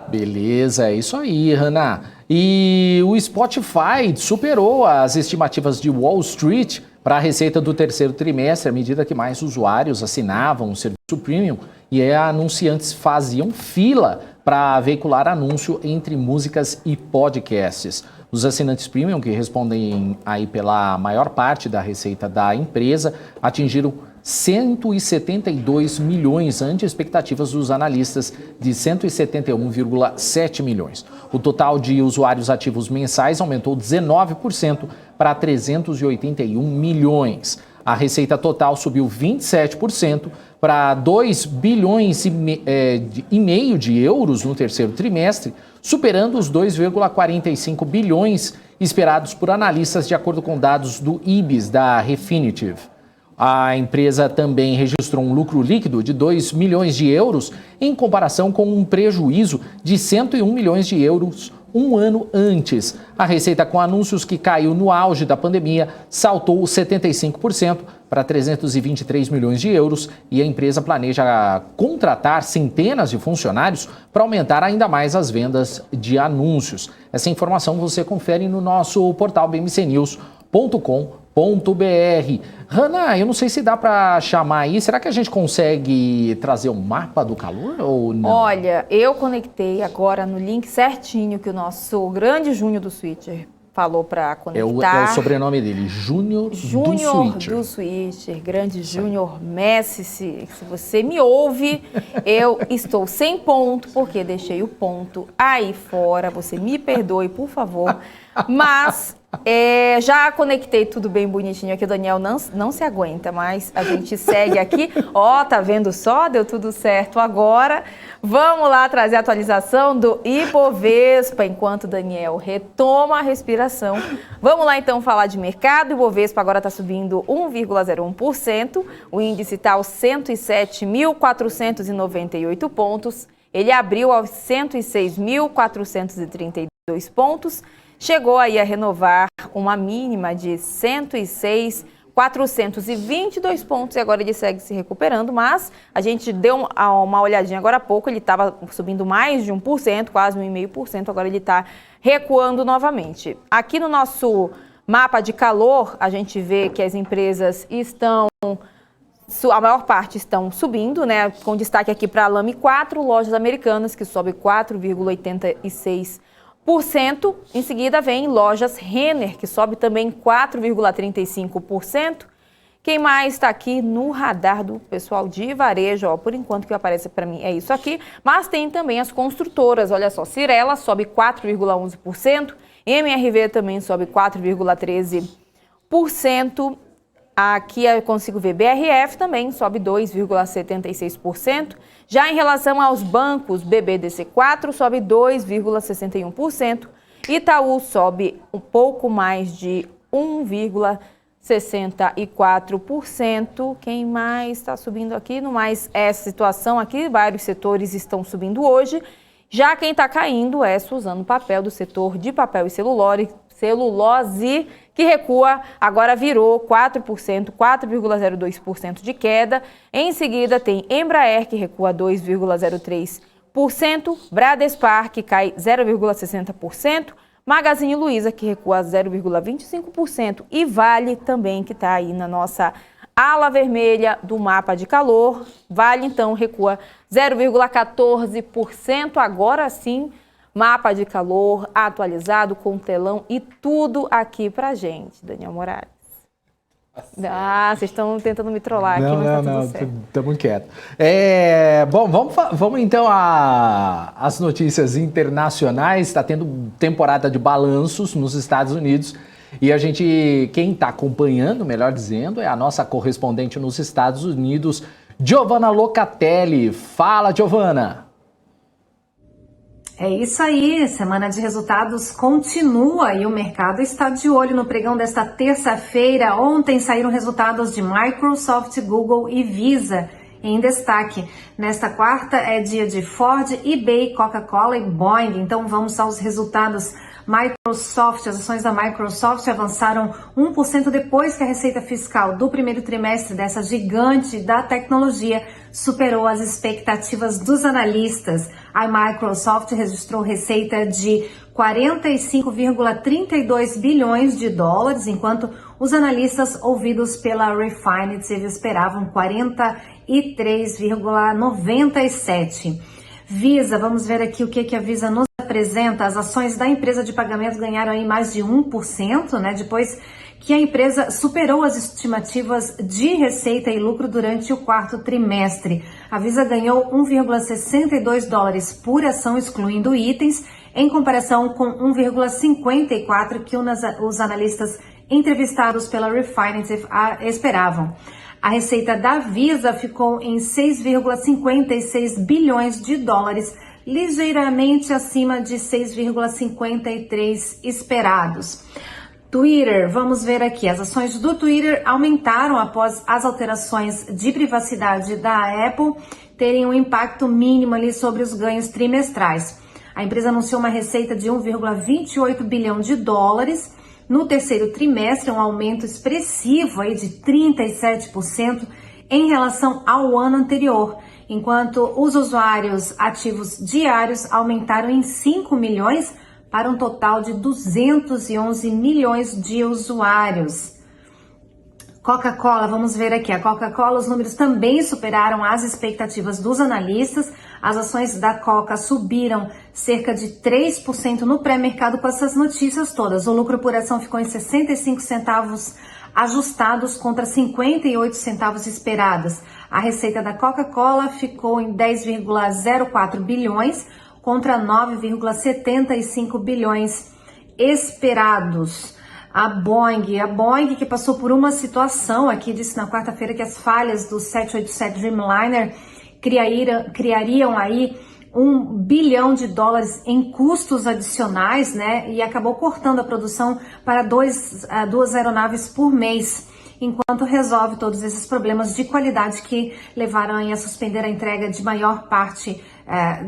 [SPEAKER 1] Beleza, é isso aí, Hanna. E o Spotify superou as estimativas de Wall Street para a receita do terceiro trimestre, à medida que mais usuários assinavam o serviço premium e anunciantes faziam fila para veicular anúncio entre músicas e podcasts. Os assinantes premium, que respondem aí pela maior parte da receita da empresa, atingiram 172 milhões ante expectativas dos analistas de 171,7 milhões. O total de usuários ativos mensais aumentou 19% para 381 milhões. A receita total subiu 27% para 2 bilhões e meio de euros no terceiro trimestre, superando os 2,45 bilhões esperados por analistas, de acordo com dados do IBIS da Refinitiv. A empresa também registrou um lucro líquido de 2 milhões de euros, em comparação com um prejuízo de 101 milhões de euros um ano antes. A receita com anúncios, que caiu no auge da pandemia, saltou 75% para 323 milhões de euros e a empresa planeja contratar centenas de funcionários para aumentar ainda mais as vendas de anúncios. Essa informação você confere no nosso portal bmcnews.com.br. Hanna, eu não sei se dá para chamar aí, será que a gente consegue trazer um mapa do calor ou não?
[SPEAKER 3] Olha, eu conectei agora no link certinho que o nosso grande Júnior do Switcher falou para conectar.
[SPEAKER 1] É o sobrenome dele, Júnior
[SPEAKER 3] do Switcher, grande Júnior Messi. Se você me ouve, eu estou sem ponto, porque deixei o ponto aí fora. Você me perdoe, por favor. Mas já conectei tudo bem bonitinho aqui. O Daniel não se aguenta, mas a gente segue aqui. Ó, tá vendo só? Deu tudo certo agora. Vamos lá trazer a atualização do Ibovespa, enquanto o Daniel retoma a respiração. Vamos lá então falar de mercado. O Ibovespa agora está subindo 1,01%. O índice está aos 107.498 pontos. Ele abriu aos 106.432 pontos. Chegou aí a renovar uma mínima de 106.422 pontos e agora ele segue se recuperando, mas a gente deu uma olhadinha agora há pouco, ele estava subindo mais de 1%, quase 1,5%, agora ele está recuando novamente. Aqui no nosso mapa de calor, a gente vê que as empresas estão, a maior parte estão subindo, né? Com destaque aqui para a Lame 4, lojas americanas, que sobe 4,86%. Em seguida vem lojas Renner, que sobe também 4,35%. Quem mais está aqui no radar do pessoal de varejo, ó, por enquanto que aparece para mim é isso aqui, mas tem também as construtoras, olha só, Cyrela sobe 4,11%, MRV também sobe 4,13%, aqui eu consigo ver BRF também sobe 2,76%. Já em relação aos bancos, BBDC4 sobe 2,61%, Itaú sobe um pouco mais de 1,64%. Quem mais está subindo aqui? No mais, essa situação aqui, vários setores estão subindo hoje. Já quem está caindo é Suzano Papel, do setor de papel e celulose, que recua, agora virou 4%, 4,02% de queda. Em seguida tem Embraer, que recua 2,03%, Bradespar, que cai 0,60%, Magazine Luiza, que recua 0,25%, e Vale também, que está aí na nossa ala vermelha do mapa de calor. Vale, então, recua 0,14%, agora sim. Mapa de calor atualizado com telão e tudo aqui pra gente, Daniel Moraes. Vocês estão tentando me trollar aqui, mas tá tudo certo.
[SPEAKER 1] Estamos quietos. Bom, vamos então às notícias internacionais. Está tendo temporada de balanços nos Estados Unidos e quem está acompanhando, melhor dizendo, é a nossa correspondente nos Estados Unidos, Giovanna Locatelli. Fala, Giovanna!
[SPEAKER 7] É isso aí, semana de resultados continua e o mercado está de olho no pregão desta terça-feira. Ontem saíram resultados de Microsoft, Google e Visa em destaque. Nesta quarta é dia de Ford, eBay, Coca-Cola e Boeing. Então vamos aos resultados. Microsoft, as ações da Microsoft avançaram 1% depois que a receita fiscal do primeiro trimestre dessa gigante da tecnologia superou as expectativas dos analistas. A Microsoft registrou receita de 45,32 bilhões de dólares, enquanto os analistas ouvidos pela Refinitiv esperavam 43,97. Visa, vamos ver aqui o que a Visa nos apresenta. As ações da empresa de pagamento ganharam aí mais de 1%, né? Depois que a empresa superou as estimativas de receita e lucro durante o quarto trimestre. A Visa ganhou 1,62 dólares por ação, excluindo itens, em comparação com 1,54 que os analistas entrevistados pela Refinitiv esperavam. A receita da Visa ficou em 6,56 bilhões de dólares, ligeiramente acima de 6,53 esperados. Twitter, vamos ver aqui, as ações do Twitter aumentaram após as alterações de privacidade da Apple terem um impacto mínimo ali sobre os ganhos trimestrais. A empresa anunciou uma receita de 1,28 bilhão de dólares no terceiro trimestre, um aumento expressivo aí de 37% em relação ao ano anterior, enquanto os usuários ativos diários aumentaram em 5 milhões para um total de 211 milhões de usuários. Coca-Cola, vamos ver aqui, a Coca-Cola, os números também superaram as expectativas dos analistas. As ações da Coca subiram cerca de 3% no pré-mercado com essas notícias todas. O lucro por ação ficou em 65 centavos ajustados contra 58 centavos esperados. A receita da Coca-Cola ficou em 10,04 bilhões contra 9,75 bilhões esperados. A Boeing que passou por uma situação aqui, disse na quarta-feira que as falhas do 787 Dreamliner criariam aí $1 bilhão em custos adicionais, né? E acabou cortando a produção para duas aeronaves por mês, enquanto resolve todos esses problemas de qualidade que levaram a suspender a entrega de maior parte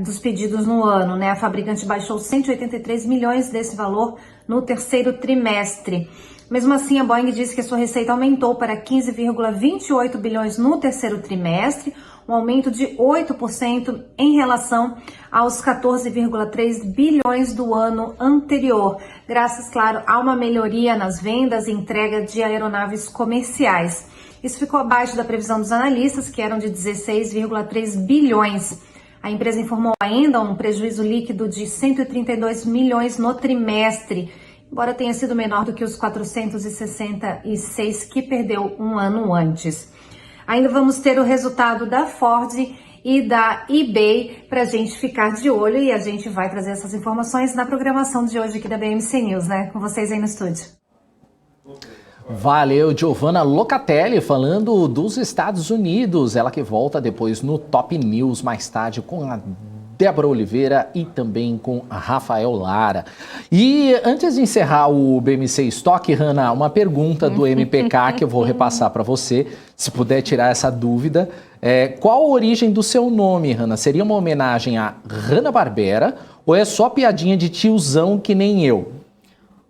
[SPEAKER 7] dos pedidos no ano, né? A fabricante baixou 183 milhões desse valor no terceiro trimestre. Mesmo assim, a Boeing disse que a sua receita aumentou para 15,28 bilhões no terceiro trimestre, um aumento de 8% em relação aos 14,3 bilhões do ano anterior, graças, claro, a uma melhoria nas vendas e entrega de aeronaves comerciais. Isso ficou abaixo da previsão dos analistas, que eram de 16,3 bilhões. A empresa informou ainda um prejuízo líquido de 132 milhões no trimestre, embora tenha sido menor do que os 466 que perdeu um ano antes. Ainda vamos ter o resultado da Ford e da eBay para a gente ficar de olho, e a gente vai trazer essas informações na programação de hoje aqui da BMC News, né? Com vocês aí no estúdio.
[SPEAKER 1] Valeu, Giovanna Locatelli, falando dos Estados Unidos. Ela que volta depois no Top News mais tarde com a Débora Oliveira e também com a Rafael Lara. E antes de encerrar o BMC Stock, Hanna, uma pergunta do MPK que eu vou repassar para você, se puder tirar essa dúvida. Qual a origem do seu nome, Hanna? Seria uma homenagem a Hanna-Barbera ou é só piadinha de tiozão que nem eu?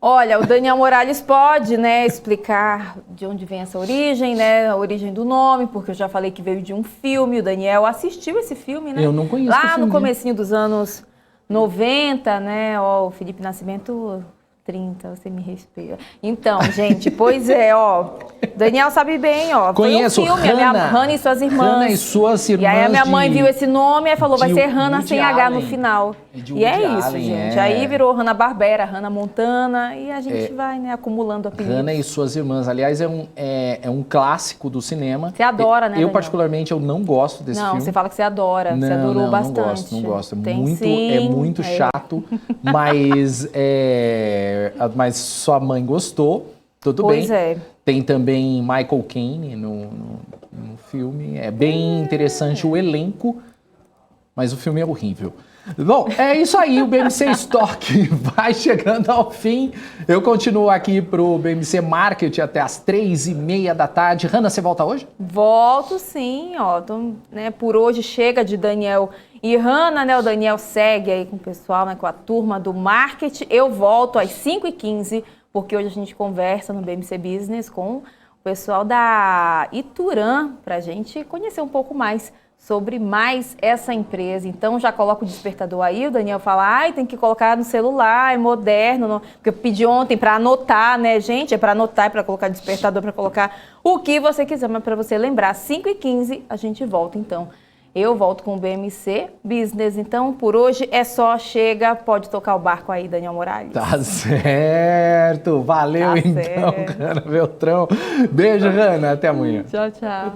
[SPEAKER 3] Olha, o Daniel Morales pode, né, explicar de onde vem essa origem, né, a origem do nome, porque eu já falei que veio de um filme. O Daniel assistiu esse filme, né?
[SPEAKER 1] Eu não conheço
[SPEAKER 3] lá
[SPEAKER 1] o filme.
[SPEAKER 3] No comecinho dos anos 90, né, ó, o Felipe Nascimento 30, você me respeita. Então, gente, pois é, ó, Daniel sabe bem, ó.
[SPEAKER 1] Conheço
[SPEAKER 3] foi um filme, Hanna e suas irmãs.
[SPEAKER 1] Hanna e suas irmãs.
[SPEAKER 3] E aí a minha mãe viu esse nome e falou, vai ser Hanna sem H no
[SPEAKER 1] Allen.
[SPEAKER 3] final. E é isso, gente. Aí virou Hanna-Barbera, Hannah Montana, e a gente vai, né, acumulando apelidos.
[SPEAKER 1] Hanna e suas irmãs. Aliás, é um clássico do cinema.
[SPEAKER 3] Você adora, né,
[SPEAKER 1] Eu,
[SPEAKER 3] Daniel?
[SPEAKER 1] particularmente, eu não gosto desse filme.
[SPEAKER 3] Não, você fala que você adora. Você adorou bastante.
[SPEAKER 1] Não gosto.
[SPEAKER 3] Tem
[SPEAKER 1] É muito chato, mas sua mãe gostou, tudo bem.
[SPEAKER 3] Pois é.
[SPEAKER 1] Tem também Michael Caine no filme. É bem interessante o elenco, mas o filme é horrível. Bom, é isso aí, o BMC Stock vai chegando ao fim. Eu continuo aqui pro BMC Market até as 3h30 da tarde. Hanna, você volta hoje?
[SPEAKER 3] Volto sim, ó. Então, né, por hoje chega de Daniel e Hanna, né? O Daniel segue aí com o pessoal, né, com a turma do Market. Eu volto às 5h15, porque hoje a gente conversa no BMC Business com o pessoal da Ituran, pra gente conhecer um pouco mais sobre mais essa empresa. Então já coloca o despertador aí, o Daniel fala, tem que colocar no celular, é moderno, porque eu pedi ontem para anotar, né, gente? É para anotar, é para colocar despertador, para colocar o que você quiser, mas para você lembrar, 5h15 a gente volta, então. Eu volto com o BMC Business, então por hoje é só, chega, pode tocar o barco aí, Daniel Morales.
[SPEAKER 1] Tá certo, valeu
[SPEAKER 3] Tá
[SPEAKER 1] então,
[SPEAKER 3] certo.
[SPEAKER 1] Hanna Beltrão. Beijo, Hanna, até amanhã.
[SPEAKER 3] Tchau, tchau.